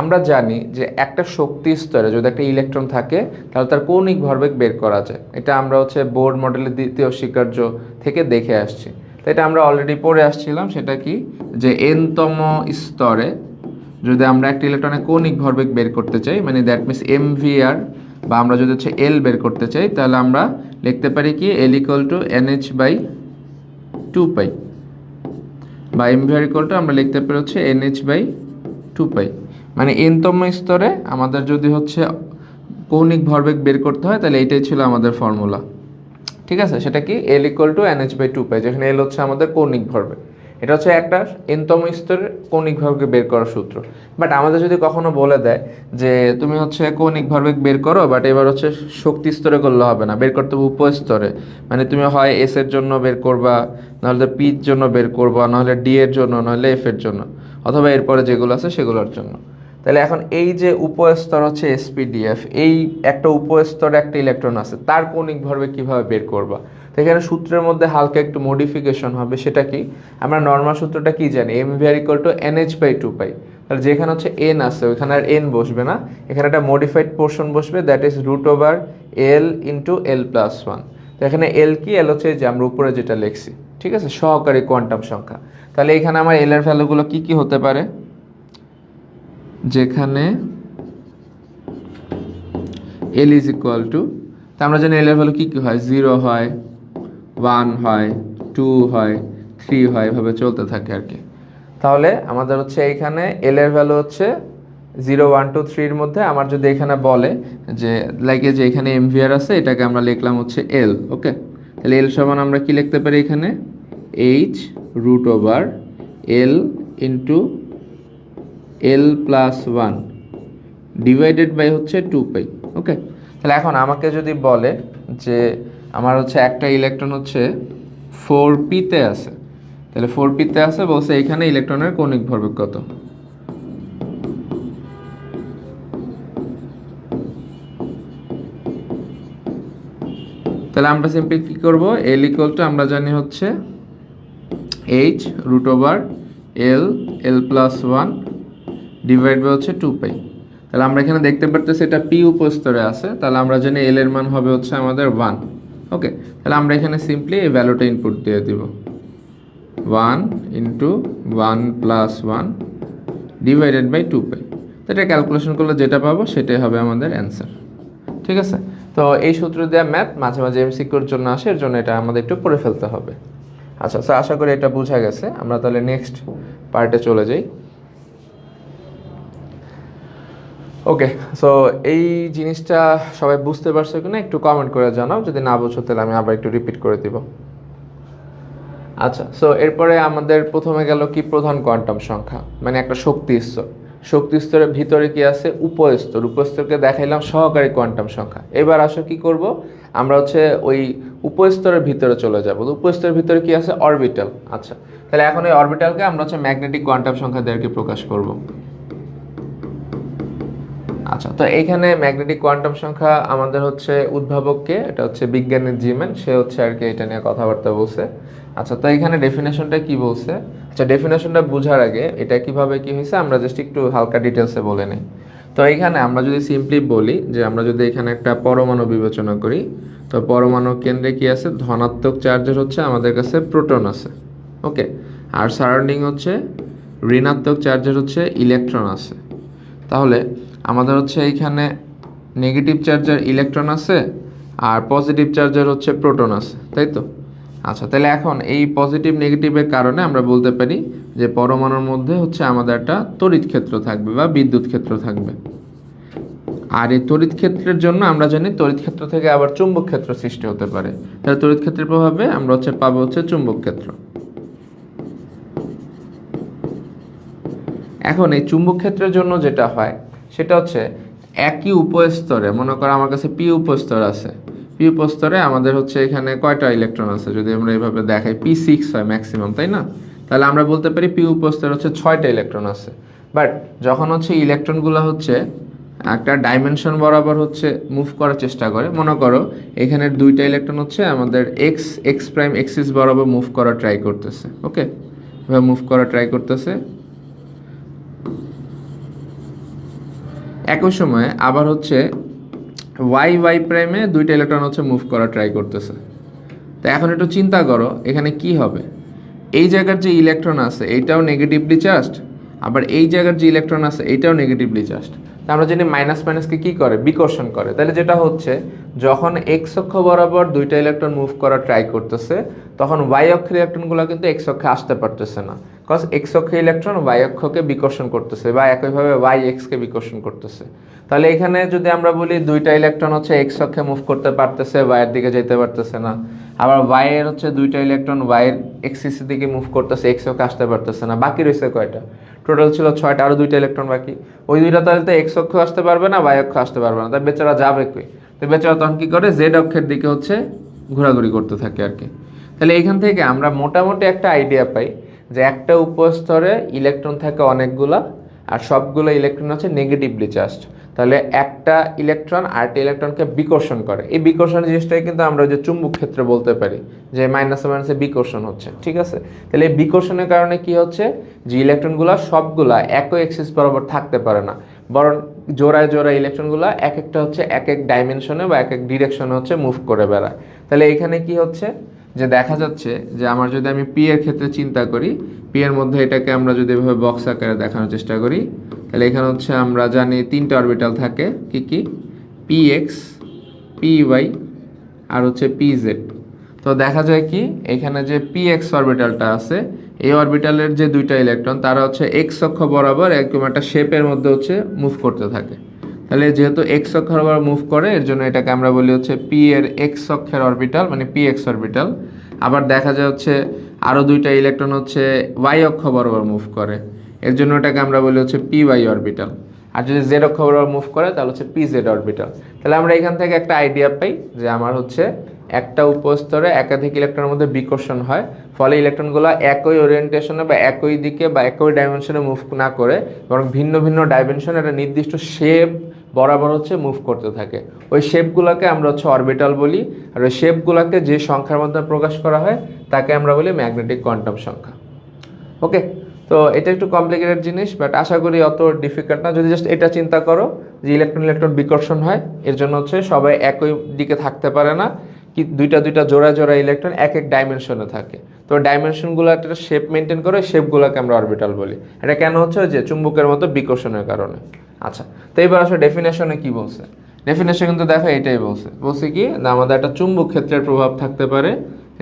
আমরা জানি যে একটা শক্তি স্তরে যদি একটা ইলেকট্রন থাকে তাহলে তার কৌণিক ভরবেগ বের করা যায়। এটা আমরা বোর মডেলের দ্বিতীয় স্বীকার্য থেকে দেখে আসছি। তো এটা আমরা অলরেডি পড়ে আসছিলাম। সেটা কি, যে এনতম স্তরে যদি আমরা একটা ইলেকট্রনের কৌণিক ভরবেগ বের করতে চাই, মানে দ্যাট মিনস এমভিআর, বা আমরা যদি এল বের করতে চাই, তাহলে আমরা লিখতে পারি কি L equal to NH by 2 পাই, বা এমভিআর ইকুয়াল টু আমরা লিখতে পারি এনএইচ বাই 2 পাই। মানে এনতম স্তরে আমাদের যদি কৌণিক ভরবেগ বের করতে হয় তাহলে এইটাই ছিল আমাদের ফর্মুলা। ঠিক আছে, সেটা কি L equal to NH by 2 পাই, যেখানে এল আমাদের কৌণিক ভরবেগ। এটা একটা এনতম স্তরের কৌণিক ভরবেগ বের করার সূত্র। বাট আমাদের যদি কখনো বলে দেয় যে তুমি কৌণিক ভরবেগ বের করো, বাট এবার শক্তি স্তরে করলে হবে না, বের করতে হবে উপস্তরে, মানে তুমি হয় এস এর জন্য বের করবা, নাহলে পির জন্য বের করবা, নাহলে ডি এর জন্য, নাহলে এফ এর জন্য, অথবা এরপরে যেগুলো আছে সেগুলোর জন্য। তাহলে এখন এই যে উপস্তর এসপিডিএফ, এই একটা উপস্তরে একটা ইলেকট্রন আছে, তার কৌণিক ভরবেগ কিভাবে বের করবা। তো এখানে সূত্রের মধ্যে হালকা একটু মডিফিকেশন হবে। সেটা কি, আমরা নর্মাল সূত্রটা কি জানি, MVR equal to NH by 2 pi. তাহলে যেখানে এন আছে ওইখানে আর এন বসবে না, এখানে একটা মডিফাইড পোর্শন বসবে, that is root over L into L plus 1। তো এখানে এল কি, এল যে আমরা উপরে যেটা লিখছি, ঠিক আছে, সহকারী কোয়ান্টাম সংখ্যা। তাহলে এখানে আমার এল এর ভ্যালুগুলো কি কি হতে পারে, যেখানে এল ইজ ইকুয়াল টু, তা আমরা জানি এল এর ভ্যালু কি কি হয়, 0 হয়, 1 হয়, 2 হয়, 3 হয়, এভাবে চলতে থাকে আর কি। তাহলে আমাদের এইখানে এল এর ভ্যালু 0, 1, 2, 3 মধ্যে আমার যদি এখানে বলে যে যে এখানে এমভিআর আছে, এটাকে আমরা লিখলাম এল। ওকে, তাহলে এল সমান আমরা কি লিখতে পারি এখানে, H root over L into L plus 1 divided by 2 pi. Okay, তাহলে এখন আমাকে যদি বলে যে আমার একটা ইলেকট্রন 4p-তে আছে, তাহলে 4p-তে আছে, বলছে এখানে ইলেকট্রনের কৌণিক ভরবেগ কত। তাহলে আমরা সিম্পলি কি করব, এল ইকুয়াল টু আমরা জানি H root over L, L plus 1 divide by 2 pi. তাহলে আমরা এখানে দেখতে পারতেছি এটা পি উপস্তরে আছে, তাহলে আমরা জানি এল এর মান হবে আমাদের 1। ওকে, তাহলে আমরা এখানে সিম্পলি এই ভ্যালুটা ইনপুট দিয়ে দিব, 1 ইন্টু 1 প্লাস 1 ডিভাইডেড বাই 2 পাই। তো এটা ক্যালকুলেশন করলে যেটা পাবো সেটাই হবে আমাদের অ্যান্সার। ঠিক আছে, তো এই সূত্র দেওয়া ম্যাথ মাঝে মাঝে এমসিকিউর জন্য আসে, এর জন্য এটা আমাদের একটু পড়ে ফেলতে হবে। আচ্ছা, তো আশা করি এটা বোঝা গেছে। আমরা তাহলে নেক্সট পার্টে চলে যাই। ওকে, সো এই জিনিসটা সবাই বুঝতে পারছো কিনা একটু কমেন্ট করে জানাও, যদি না বুঝো তাহলে আমি আবার একটু রিপিট করে দিব। আচ্ছা, সো এরপরে আমাদের প্রথমে গেল কি, প্রধান কোয়ান্টাম সংখ্যা, মানে একটা শক্তি স্তর। শক্তি স্তরের ভিতরে কি আছে, উপস্তর। উপস্তরকে দেখাইলাম সহকারী কোয়ান্টাম সংখ্যা। এবার আসো কি করব, আমরা ওই উপস্তরের ভিতরে চলে যাব। উপস্তরের ভিতরে কি আছে, অরবিটাল। আচ্ছা, তাহলে এখন এই অরবিটালকে আমরা ম্যাগনেটিক কোয়ান্টাম সংখ্যা দিয়ে প্রকাশ করব। আচ্ছা, তো এইখানে ম্যাগনেটিক কোয়ান্টাম সংখ্যা আমাদের উদ্ভাবককে, এটা বিজ্ঞানী জিম্যান, সে আর কি এটা নিয়ে কথাবার্তা বলছে। আচ্ছা, তো এখানে ডেফিনেশনটা কি বলছে। আচ্ছা, ডেফিনেশনটা বোঝার আগে এটা কিভাবে কি হয়েছে আমরা জাস্ট একটু হালকা ডিটেলসে বলে নিই। তো এইখানে আমরা যদি সিম্পলি বলি যে আমরা যদি এখানে একটা পরমাণু বিবেচনা করি, তো পরমাণু কেন্দ্রে কি আছে, ধনাত্মক চার্জের আমাদের কাছে প্রোটন আছে। ওকে, আর সারাউন্ডিং ঋণাত্মক চার্জের ইলেকট্রন আছে। তাহলে আমাদের এইখানে নেগেটিভ চার্জের ইলেকট্রন আছে আর পজিটিভ চার্জের প্রোটন আছে, তাই তো। আচ্ছা, তাহলে এখন এই পজিটিভ নেগেটিভের কারণে আমরা বলতে পারি যে পরমাণুর মধ্যে আমাদের একটা তড়িৎ ক্ষেত্র থাকবে বা বিদ্যুৎ ক্ষেত্র থাকবে। আর এই তড়িৎ ক্ষেত্রের জন্য আমরা জানি তড়িৎ ক্ষেত্র থেকে আবার চুম্বক ক্ষেত্র সৃষ্টি হতে পারে। তাহলে তড়িৎ ক্ষেত্রের প্রভাবে আমরা পাবো চুম্বক ক্ষেত্র। এখন এই চুম্বক ক্ষেত্রের জন্য যেটা হয় সেটা একই উপস্তরে, মনে করো আমার কাছে পি উপস্তর আছে। পি পি উপস্তরে আমাদের হচ্ছে এখানে কয়টা ইলেকট্রন আছে, যদি আমরা এইভাবে দেখাই P6 হয় ম্যাক্সিমাম, তাই না? তাহলে আমরা বলতে পারি পি উপস্তরে হচ্ছে 6টা ইলেকট্রন আছে। বাট যখন হচ্ছে ইলেকট্রনগুলো হচ্ছে একটা ডাইমেনশন বরাবর হচ্ছে মুভ করার চেষ্টা করে, মনে করো এখানে 2টা ইলেকট্রন হচ্ছে আমাদের এক্স প্রাইম এক্সিস বরাবর মুভ করার ট্রাই করতেছে, ওকে, এভাবে মুভ করার ট্রাই করতেছে। একই সময়ে আবার হচ্ছে ওয়াই প্রাইমে 2টা ইলেকট্রন হচ্ছে মুভ করার ট্রাই করতেছে। তো এখন একটু চিন্তা করো এখানে কি হবে। এই জায়গার যে ইলেকট্রন আছে এইটাও নেগেটিভলি চার্জড, আবার এই জায়গার যে ইলেকট্রন আছে এইটাও নেগেটিভলি চার্জড। তা আমরা জানি মাইনাস মাইনাসকে কী করে, বিকর্ষণ করে। তাহলে যেটা হচ্ছে যখন এক্স অক্ষ বরাবর 2টা ইলেকট্রন মুভ করার ট্রাই করতেছে, তখন ওয়াই অক্ষের ইলেকট্রনগুলো কিন্তু এক্স অক্ষে আসতে পারতেছে না, কজ এক্স অক্ষে ইলেকট্রন ওয়াই অক্ষকে বিকর্ষণ করতেছে, বা একইভাবে ওয়াই এক্সকে বিকর্ষণ করতেছে। তাহলে এখানে যদি আমরা বলি 2টা ইলেকট্রন হচ্ছে এক্স অক্ষে মুভ করতে পারতেছে, ওয়াইয়ের দিকে যেতে পারতেছে না, আবার ওয়াই এর হচ্ছে 2টা ইলেকট্রন ওয়াইয়ের এক্সিসের দিকে মুভ করতেছে, এক্স অক্ষে আসতে পারতেছে না। বাকি রয়েছে কয়টা? টোটাল ছিল 6টা, আরও 2টা ইলেকট্রন বাকি। ওই 2টা তাহলে তো এক্স অক্ষ আসতে পারবে না, ওয়াই অক্ষ আসতে পারবে না, তাই বেচারা যাবে কই? তো বেচারা তখন কী করে, জেড অক্ষের দিকে হচ্ছে ঘোরাঘুরি করতে থাকে আর কি। তাহলে এইখান থেকে আমরা মোটামুটি একটা আইডিয়া পাই যে একটা উপস্তরে ইলেকট্রন থাকে অনেকগুলা, আর সবগুলো ইলেকট্রন হচ্ছে নেগেটিভলি চার্জড। তাহলে একটা ইলেকট্রন আরেকটা ইলেকট্রনকে বিকর্ষণ করে। এই বিকর্ষণ জিনিসটাই কিন্তু আমরা ওই যে চুম্বক ক্ষেত্রে বলতে পারি যে মাইনাসে মাইনাসে বিকর্ষণ হচ্ছে, ঠিক আছে? তাহলে এই বিকর্ষণের কারণে কি হচ্ছে, যে ইলেকট্রনগুলো সবগুলা একই এক্সিস বরাবর থাকতে পারে না, বরং জোড়ায় জোড়ায় ইলেকট্রনগুলো এক একটা হচ্ছে এক এক ডাইমেনশনে বা এক এক ডিরেকশনে হচ্ছে মুভ করে বেড়ায়। তাহলে এখানে কি হচ্ছে যে দেখা যাচ্ছে যে আমার যদি আমি পি এর ক্ষেত্রে চিন্তা করি, পি এর মধ্যে এটাকে আমরা যদি এভাবে বক্স আকারে দেখানোর চেষ্টা করি, তাহলে এখানে হচ্ছে আমরা জানি 3টা অরবিটাল থাকে, কি কি, পি এক্স, পি ওয়াই আর হচ্ছে পি জেড। তো দেখা যায় কি এখানে যে পি এক্স অরবিটালটা আছে, এই অরবিটালের যে 2টা ইলেকট্রন তারা হচ্ছে এক্স অক্ষ বরাবর একদম একটা শেপের মধ্যে হচ্ছে মুভ করতে থাকে। তাহলে যেহেতু এক্স অক্ষ বরাবর মুভ করে, এর জন্য এটাকে আমরা বলি হচ্ছে পি এর এক্স অক্ষের অরবিটাল, মানে পি এক্স অরবিটাল। আবার দেখা যায় হচ্ছে আরও 2টা ইলেকট্রন হচ্ছে ওয়াই অক্ষ বরাবর মুভ করে, এর জন্য এটাকে আমরা বলি হচ্ছে পি ওয়াই অরবিটাল। আর যদি জেড অক্ষ বরাবর মুভ করে তাহলে হচ্ছে পি জেড অরবিটাল। তাহলে আমরা এখান থেকে একটা আইডিয়া পাই যে আমার হচ্ছে একটা উপস্তরে একাধিক ইলেকট্রনের মধ্যে বিকর্ষণ হয়, ফলে ইলেকট্রনগুলো একই ওরিয়েন্টেশনে বা একই দিকে বা একই ডাইমেনশনে মুভ না করে, বরং ভিন্ন ভিন্ন ডাইমেনশনে একটা নির্দিষ্ট শেপ বরাবর হচ্ছে মুভ করতে থাকে। ওই শেপগুলোকে আমরা হচ্ছে অরবিটাল বলি, আর ওই শেপগুলোকে যে সংখ্যার মাধ্যমে প্রকাশ করা হয় তাকে আমরা বলি ম্যাগনেটিক কোয়ান্টাম সংখ্যা। ওকে, তো এটা একটু কমপ্লিকেটেড জিনিস, বাট আশা করি অত ডিফিকাল্ট না। যদি জাস্ট এটা চিন্তা করো যে ইলেকট্রন ইলেকট্রন বিকর্ষণ হয়, এর জন্য হচ্ছে সবাই একই দিকে থাকতে পারে না, কি দুইটা জোড়া জোড়া ইলেকট্রন এক এক ডাইমেনশনে থাকে। তো ডাইমেনশনগুলো একটা শেপ মেনটেন করে, শেপগুলোকে আমরা অরবিটাল বলি। এটা কেন হচ্ছে, যে চুম্বকের মতো বিকর্ষণের কারণে। আচ্ছা, তো এবার আসলে ডেফিনেশনে কি বলছে? ডেফিনেশন কিন্তু দেখো এটাই বলছে কি না, আমাদের একটা চুম্বক ক্ষেত্রের প্রভাব থাকতে পারে,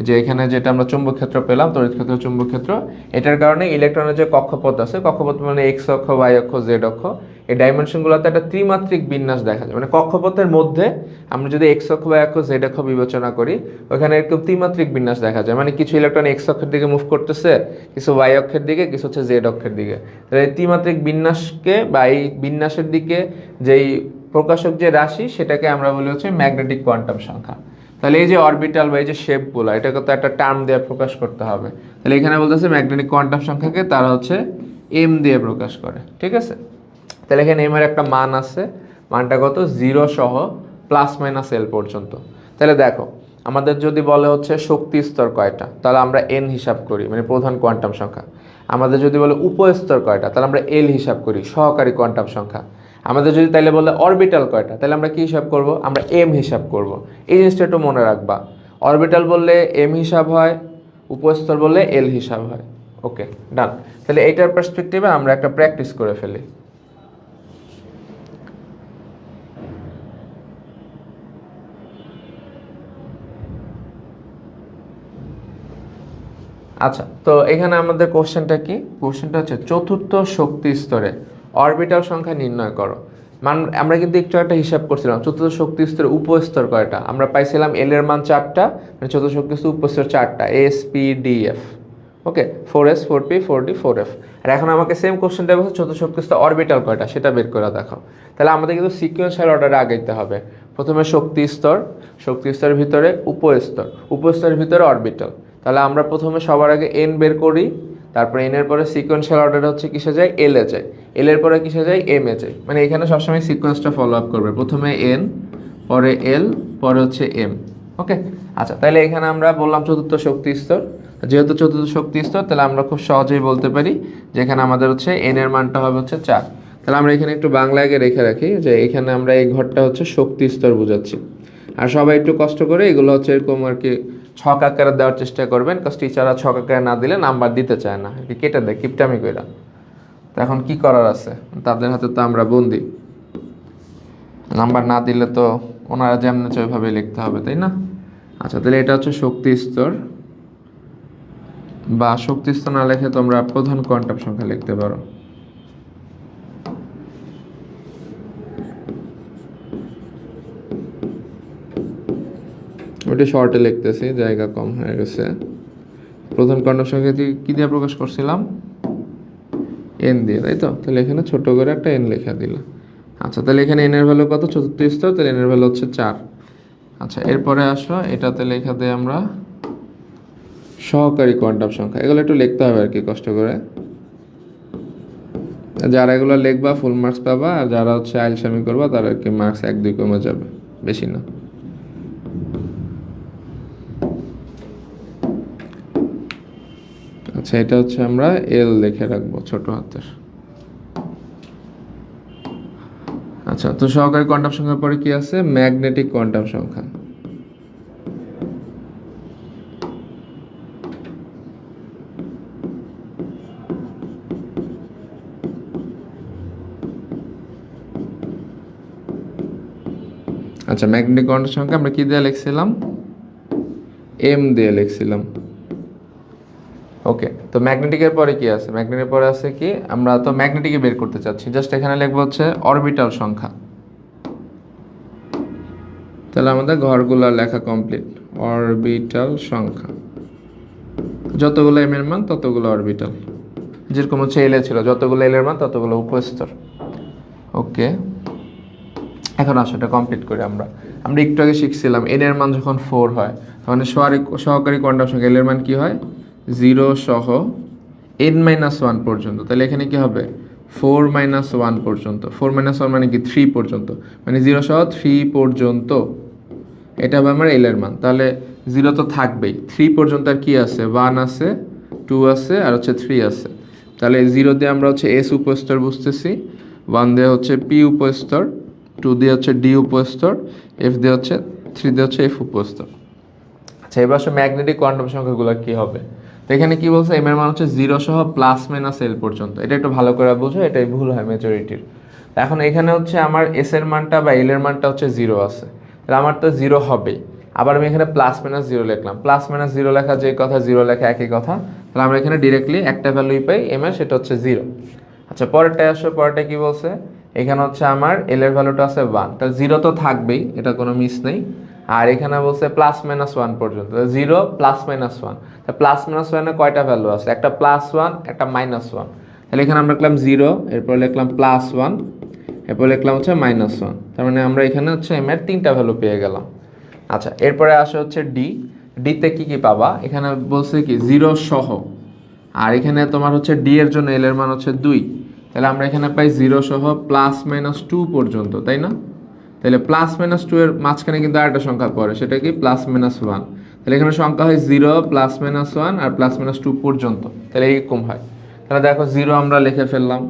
যে এখানে যেটা আমরা চুম্বক ক্ষেত্র পেলাম, তড়িৎ ক্ষেত্র চুম্বক ক্ষেত্র, এটার কারণে ইলেকট্রনের যে কক্ষপথ আছে, কক্ষপথ মানে এক্স অক্ষ, ওয়াই অক্ষ, জেড অক্ষ, এই ডাইমেনশনগুলোতে একটা ত্রিমাত্রিক বিন্যাস দেখা যায়। মানে কক্ষপথের মধ্যে আমরা যদি এক্স অক্ষ, ওয়াই অক্ষ, জেড অক্ষ বিবেচনা করি, ওখানে একটু ত্রিমাত্রিক বিন্যাস দেখা যায়। মানে কিছু ইলেকট্রন এক্স অক্ষের দিকে মুভ করতেছে, কিছু ওয়াই অক্ষের দিকে, কিছু হচ্ছে জেড অক্ষের দিকে। তাহলে এই ত্রিমাত্রিক বিন্যাসকে বা এই বিন্যাসের দিকে যেই প্রকাশক যে রাশি, সেটাকে আমরা বলি হচ্ছে ম্যাগনেটিক কোয়ান্টাম সংখ্যা। তাহলে এই যে অরবিটাল বা এই যে শেপগুলো, এটাকে তো একটা টার্ম দিয়ে প্রকাশ করতে হবে। তাহলে এখানে বলতেছে ম্যাগনেটিক কোয়ান্টাম সংখ্যাকে তারা হচ্ছে এম দিয়ে প্রকাশ করে, ঠিক আছে? তাহলে এখানে এম এর একটা মান আছে, মানটা কত, 0 সহ +- L পর্যন্ত। তাহলে দেখো আমাদের যদি বলে হচ্ছে শক্তি স্তর কয়টা, তাহলে আমরা এন হিসাব করি, মানে প্রধান কোয়ান্টাম সংখ্যা। আমাদের যদি বলে উপস্তর কয়টা, তাহলে আমরা এল হিসাব করি, সহকারী কোয়ান্টাম সংখ্যা। আমাদের যদি তাইলে বলে অরবিটাল কয়টা, তাহলে আমরা কি হিসাব করব, আমরা এম হিসাব করব। এই জিনিসটা একটু মনে রাখবা, অরবিটাল বললে এম হিসাব হয়, উপস্তর বললে এল হিসাব হয়। ওকে, ডান। তাহলে এইটার পার্সপেক্টিভে আমরা একটা প্র্যাকটিস করে ফেলি। আচ্ছা, তো এখানে আমাদের কোশ্চেনটা কি, কোশ্চেনটা হচ্ছে চতুর্থ শক্তি স্তরে অরবিটাল সংখ্যা নির্ণয় করো। আমরা কিন্তু একটু একটা হিসাব করছিলাম, চতুর্থ শক্তি স্তরে উপস্তর কয়টা, আমরা পাইছিলাম এল এর মান 4টা, মানে চতুর্থ শক্তি স্তর উপস্তর 4টা, এস পি ডি এফ। ওকে, 4s 4p 4d 4f। আর এখন আমাকে সেম কোশ্চেনটা বলছে চতুর্থ শক্তি স্তর অরবিটাল কয়টা সেটা বের করে দেখাও। তাহলে আমাদের কিন্তু সিকোয়েন্সিয়াল অর্ডারে আগাইতে হবে। প্রথমে শক্তি স্তরের ভিতরে উপস্তরের ভিতরে অরবিটাল। তাহলে আমরা প্রথমে সবার আগে এন বের করি, তারপরে এন এর পরে সিকোয়েন্সিয়াল অর্ডার হচ্ছে কিসে যায়, এল এ যায়, এল এর পরে কিসে যায়, এম এ যায়। মানে এখানে সবসময় সিকোয়েন্সটা ফলো আপ করবে, প্রথমে এন, পরে এল, পরে হচ্ছে এম। ওকে, আচ্ছা তাহলে এখানে আমরা বললাম চতুর্থ শক্তি স্তর। যেহেতু চতুর্থ শক্তি স্তর, তাহলে আমরা খুব সহজেই বলতে পারি যে এখানে আমাদের হচ্ছে এন এর মানটা হবে হচ্ছে 4। তাহলে আমরা এখানে একটু বাংলায় রেখে রাখি যে এখানে আমরা এই ঘরটা হচ্ছে শক্তি স্তর বোঝাচ্ছি। আর সবাই একটু কষ্ট করে এগুলো হচ্ছে এরকম আর কি ছক আকারে দেওয়ার চেষ্টা করবেন, কারণ টিচাররা ছক আকারে না দিলে নাম্বার দিতে চায় না, আর কি কেটে দেয় কিপটামি কইরা। তো এখন কি করার আছে, তাদের হাতে তো আমরা বন্দি, নাম্বার না দিলে তো ওনারা যেমন চায় ওইভাবে লিখতে হবে, তাই না? আচ্ছা তাহলে এটা হচ্ছে শক্তি স্তর, বা শক্তি স্তর না লিখে তোমরা প্রধান কোয়ান্টাম সংখ্যা লিখতে পারো। ওইটা শর্টে লিখতেছি, জায়গা কম হয়ে গেছে। প্রধান কোয়ান্টাম সংখ্যা কি দিয়ে প্রকাশ করছিলাম, এন দিয়ে, তাই তো? তাহলে এখানে ছোট করে একটা এন লেখা দিলাম। আচ্ছা তাহলে এখানে এন এর ভ্যালু কত, চতুর্থ স্তর, তাহলে এন এর ভ্যালু হচ্ছে 4। আচ্ছা এরপরে আসো এটাতে লেখা দেয় আমরা সহকারী কোয়ান্টাম সংখ্যা। এগুলো একটু লিখতে হবে আর কি কষ্ট করে। যারা এগুলো লিখবা ফুল মার্কস পাবা, আর যারা হচ্ছে আইলসামি করবা তারা আর কি মার্কস 1-2 কমে যাবে, বেশি না। আচ্ছা এটা হচ্ছে আমরা এল লিখে রাখবো ছোট হাতের। আচ্ছা তো সহকারী কোয়ান্টাম সংখ্যার পরে কি আছে, ম্যাগনেটিক কোয়ান্টাম সংখ্যা। আচ্ছা ম্যাগনেটিক কোয়ান্টাম সংখ্যা আমরা কি দিয়ে লিখছিলাম, এম দিয়ে লিখছিলাম। ওকে, তো ম্যাগনেটিকের পরে কি আছে, ম্যাগনেটিকের পরে আছে কি, আমরা তো ম্যাগনেটিকে বের করতে চাচ্ছি, জাস্ট এখানে লিখবো হচ্ছে অরবিটাল সংখ্যা। তাহলে আমাদের ঘরগুলো লেখা কমপ্লিট। অরবিটাল সংখ্যা যতগুলো এম এর মান ততগুলো অরবিটাল, যেরকম হচ্ছে এল এ ছিল যতগুলো এল এর মান ততগুলো উপস্তর। ওকে, এখন আসো এটা কমপ্লিট করি। আমরা একটু আগে শিখছিলাম এন এর মান যখন 4 হয় তখন সহকারী কোয়ান্টাম সংখ্যা এল এর মান কি হয়, 0 সহ n-1 পর্যন্ত। তাহলে এখানে কি হবে, 4-1 পর্যন্ত। 4-1 মানে কি, 3 পর্যন্ত, মানে 0 সহ 3 পর্যন্ত, এটা হবে আমার এল এর মান। তাহলে 0 তো থাকবেই, 3 পর্যন্ত আর কি আছে, 1 আছে, 2 আছে, আর হচ্ছে 3 আছে। তাহলে 0 দিয়ে আমরা হচ্ছে এস উপস্তর বুঝতেছি, 1 দিয়ে হচ্ছে পি উপস্তর, 2 দিয়ে হচ্ছে ডি উপস্তর, এফ দিয়ে হচ্ছে 3 দিয়ে হচ্ছে এফ উপস্তর। আচ্ছা এবার আসলে ম্যাগনেটিক কোয়ান্টাম সংখ্যাগুলো কি হবে। তো এখানে কি বলছে, এম এর মান হচ্ছে 0 সহ +-L পর্যন্ত। এটা একটু ভালো করে বুঝো, এটাই ভুল হয় মেজরিটির। এখন এখানে হচ্ছে আমার এস এর মানটা বা এল এর মানটা হচ্ছে 0 আছে, তাহলে আমার তো 0 হবেই। আবার আমি এখানে +-0 লিখলাম, +-0 লেখা যে কথা, 0 লেখা একই কথা। তাহলে আমরা এখানে ডিরেক্টলি একটা ভ্যালুই পাই এম এর, সেটা হচ্ছে 0। আচ্ছা পরেরটায় আসো, পরেরটা কি বলছে, এখানে হচ্ছে আমার এল এর ভ্যালুটা আছে 1, তাহলে 0 তো থাকবেই, এটা কোনো মিস নেই। আর এখানে বলছে +-1 পর্যন্ত, 0 +-1, তা +-1 কয়টা ভ্যালু আছে, একটা +1 একটা -1। তাহলে এখানে আমরা লিখলাম 0, এরপর লিখলাম +1, এরপর লিখলাম হচ্ছে -1। তার মানে আমরা এখানে হচ্ছে এম এর 3টা ভ্যালু পেয়ে গেলাম। আচ্ছা এরপরে আসে হচ্ছে ডি। ডিতে কি কি পাবা, এখানে বলছে কি 0 সহ, আর এখানে তোমার হচ্ছে ডি এর জন্য এল এর মান হচ্ছে 2। তাহলে আমরা এখানে পাই 0 সহ +-2 পর্যন্ত, তাই না? তাহলে +-2 এর মাঝখানে কিন্তু আরেকটা সংখ্যা পড়ে, সেটা কি +-1। তাহলে এখানে সংখ্যা হয় 0 +-1 আর +-2 পর্যন্ত, তাহলে এইরকম হয়। তাহলে দেখো 0 আমরা লিখে ফেললাম,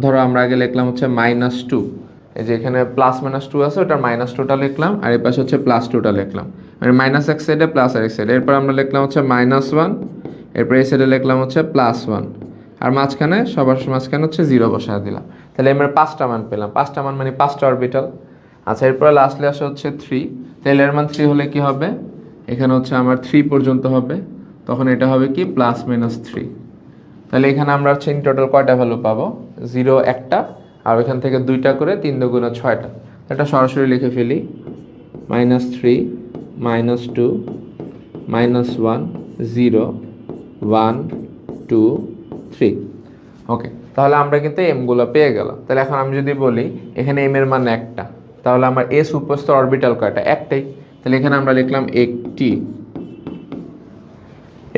ধরো আমরা আগে লিখলাম হচ্ছে -2, এই যে এখানে +-2 আছে, ওটার -2টা লিখলাম, আর এই পাশে হচ্ছে +2টা লিখলাম, মানে মাইনাস এক সাইডে প্লাস আর এক সাইডে। এরপর আমরা লিখলাম হচ্ছে -1, এরপর এই সাইডে লিখলাম হচ্ছে +1, আর মাঝখানে সবার মাঝখানে হচ্ছে 0 বসায় দিলাম। তাহলে আমরা 5টা মান পেলাম, 5টা মান মানে 5টা অরবিটাল। আচ্ছা এরপরে লাস্টলি আসে হচ্ছে 3। তাহলে এর মান 3 হলে কি হবে, এখানে হচ্ছে আমার 3 পর্যন্ত হবে, তখন এটা হবে কি +-3। তাহলে এখানে আমরা হচ্ছে ইন টোটাল কয়টা ভ্যালু পাবো, 0 একটা, আর এখান থেকে 2টা করে 3 দুগুণে 6টা। এটা সরাসরি লিখে ফেলি, -3 -2 -1 0 1 2 3। ওকে, তাহলে আমরা কিন্তু এমগুলো পেয়ে গেলাম। তাহলে এখন আমি যদি বলি এখানে এম এর মান একটা, তাহলে আমার এস উপস্থিত অরবিটাল কয়টা? একটাই। তাহলে এখানে আমরা লিখলাম একটি।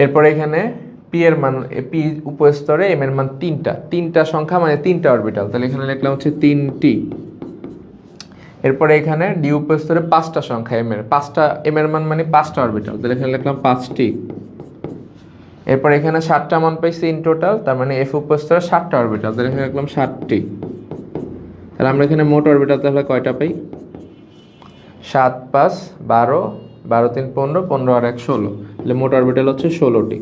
এরপরে এখানে পি এর মান, পি উপস্তরে এম এর মান তিনটা, তিনটা সংখ্যা মানে তিনটা অরবিটাল, তাহলে এখানে লিখলাম হচ্ছে তিনটি। এরপরে এখানে ডি উপস্তরে পাঁচটা সংখ্যা এম এর, পাঁচটা এম এর মান মানে পাঁচটা অরবিটাল, তাহলে এখানে লিখলাম পাঁচটি। এরপর এখানে 7টা মান পাইছি ইন টোটাল, তার মানে এফ উপস্তরে 7টা অরবিটাল, তাহলে এখানে লিখলাম 7টি। তাহলে আমরা এখানে মোট অরবিটাল তাহলে কয়টা পাই? 7 5 12, 12 3 15, 15 আর 1 16, তাহলে মোট অরবিটাল হচ্ছে 16টি।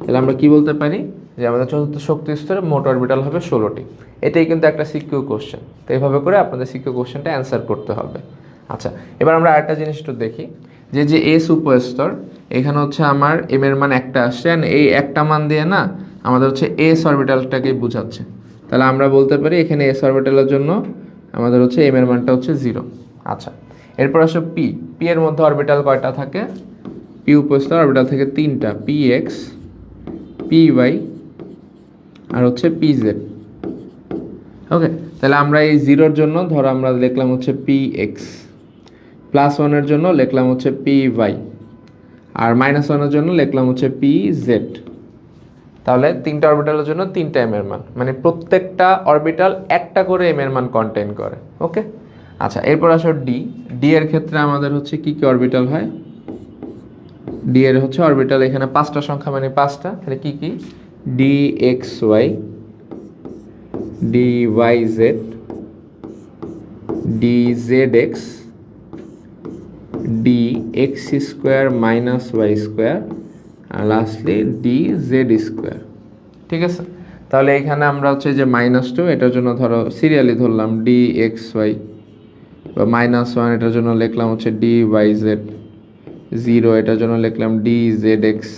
তাহলে আমরা কি বলতে পারি যে আমাদের চতুর্থ শক্তি স্তরে মোট অরবিটাল হবে 16টি। এটাই কিন্তু একটা সিকিউ কোশ্চেন। তো এইভাবে করে আপনাদের সিকিউ কোশ্চেনটা অ্যান্সার করতে হবে। আচ্ছা, এবার আমরা আরেকটা জিনিস একটু দেখি, যে যে এস উপস্তর, এখানে হচ্ছে আমার এম এর মান একটা আসছে, অ্যান্ড এই একটা মান দিয়ে না আমাদের হচ্ছে এস অরবিটালটাকেই বোঝাচ্ছে। তাহলে আমরা বলতে পারি এখানে এস অরবিটালের জন্য আমাদের হচ্ছে এম এর মানটা হচ্ছে 0। আচ্ছা, এরপর আসো পি। পি এর মধ্যে অরবিটাল কয়টা থাকে? পি উপস্তর অরবিটাল থেকে তিনটা, পি এক্স, পি ওয়াই আর হচ্ছে পি জেড। ওকে, তাহলে আমরা এই 0-র জন্য ধরো আমরা লিখলাম হচ্ছে পি এক্স, +1-এর জন্য লিখলাম হচ্ছে পি ওয়াই, আর -1-এর জন্য লিখলাম হচ্ছে পি জেড। তাহলে তিনটা অরবিটালের জন্য তিনটা এম এর মান, মানে প্রত্যেকটা অরবিটাল একটা করে এম এর মান কন্টেইন করে। ওকে, আচ্ছা, এরপর আসো ডি। ডি এর ক্ষেত্রে আমাদের হচ্ছে কি কি অরবিটাল হয়? ডি এর হচ্ছে অরবিটাল এখানে পাঁচটা সংখ্যা মানে পাঁচটা, তাহলে কি কি? D X Y, D Y Z, D Z X, D X square minus Y square, আর লাস্টলি ডি জেড স্কোয়ার। ঠিক আছে, তাহলে এখানে আমরা হচ্ছে যে -2 এটার জন্য ধরো সিরিয়ালি ধরলাম ডি এক্স ওয়াই, বা -1 এটার জন্য লিখলাম হচ্ছে ডি ওয়াই জেড, 0 এটার জন্য লিখলাম ডি জেড এক্স,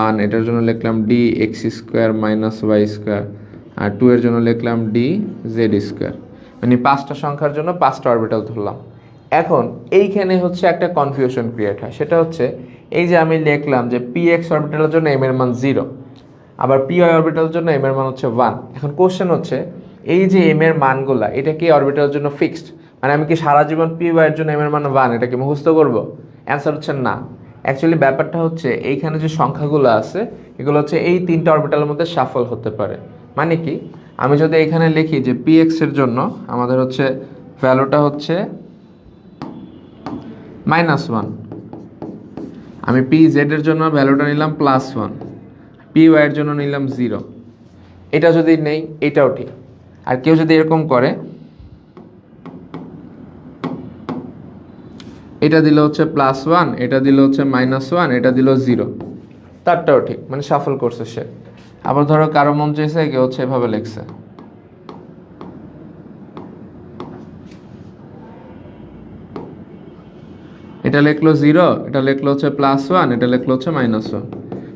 1 এটার জন্য লিখলাম D X square minus Y square, আর 2 এর জন্য লিখলাম ডি জেড স্কোয়ার। মানে পাঁচটা সংখ্যার জন্য পাঁচটা অরবিটাল ধরলাম। এখন এইখানে হচ্ছে একটা কনফিউশন ক্রিয়েট হয়, সেটা হচ্ছে এই যে আমি লিখলাম যে পি এক্স অরবিটালের জন্য এম এর মান 0, আবার পি ওয়াই অরবিটালের জন্য এম এর মান হচ্ছে 1। এখন কোশ্চেন হচ্ছে এই যে এম এর মানগুলা, এটা কি অরবিটালের জন্য ফিক্সড? মানে আমি কি সারা জীবন পি ওয়াই এর জন্য এম এর মান 1 এটা কি মুখস্থ করব? অ্যান্সার হচ্ছে না। অ্যাকচুয়ালি ব্যাপারটা হচ্ছে এইখানে যে সংখ্যাগুলো আছে এগুলো হচ্ছে এই তিনটা অরবিটালের মধ্যে শাফল হতে পারে। মানে কি, আমি যদি এখানে লিখি যে পি এক্স এর জন্য আমাদের হচ্ছে ভ্যালুটা হচ্ছে -1, আমি পি জেড এর জন্য ভ্যালুটা নিলাম +1, পি ওয়াই এর জন্য নিলাম 0, এটা যদি নেই এটাও ঠিক। আর কেউ যদি এরকম করে, এটা দিল হচ্ছে +1, এটা দিল হচ্ছে -1, এটা দিল 0, তারটাও ঠিক, মানে শাফল করছে সে। আবার ধরো কারো মন চেয়েছে কেউ হচ্ছে এভাবে লিখছে, এটা লিখলো 0, এটা লিখলো হচ্ছে +1, এটা লিখলো হচ্ছে -1,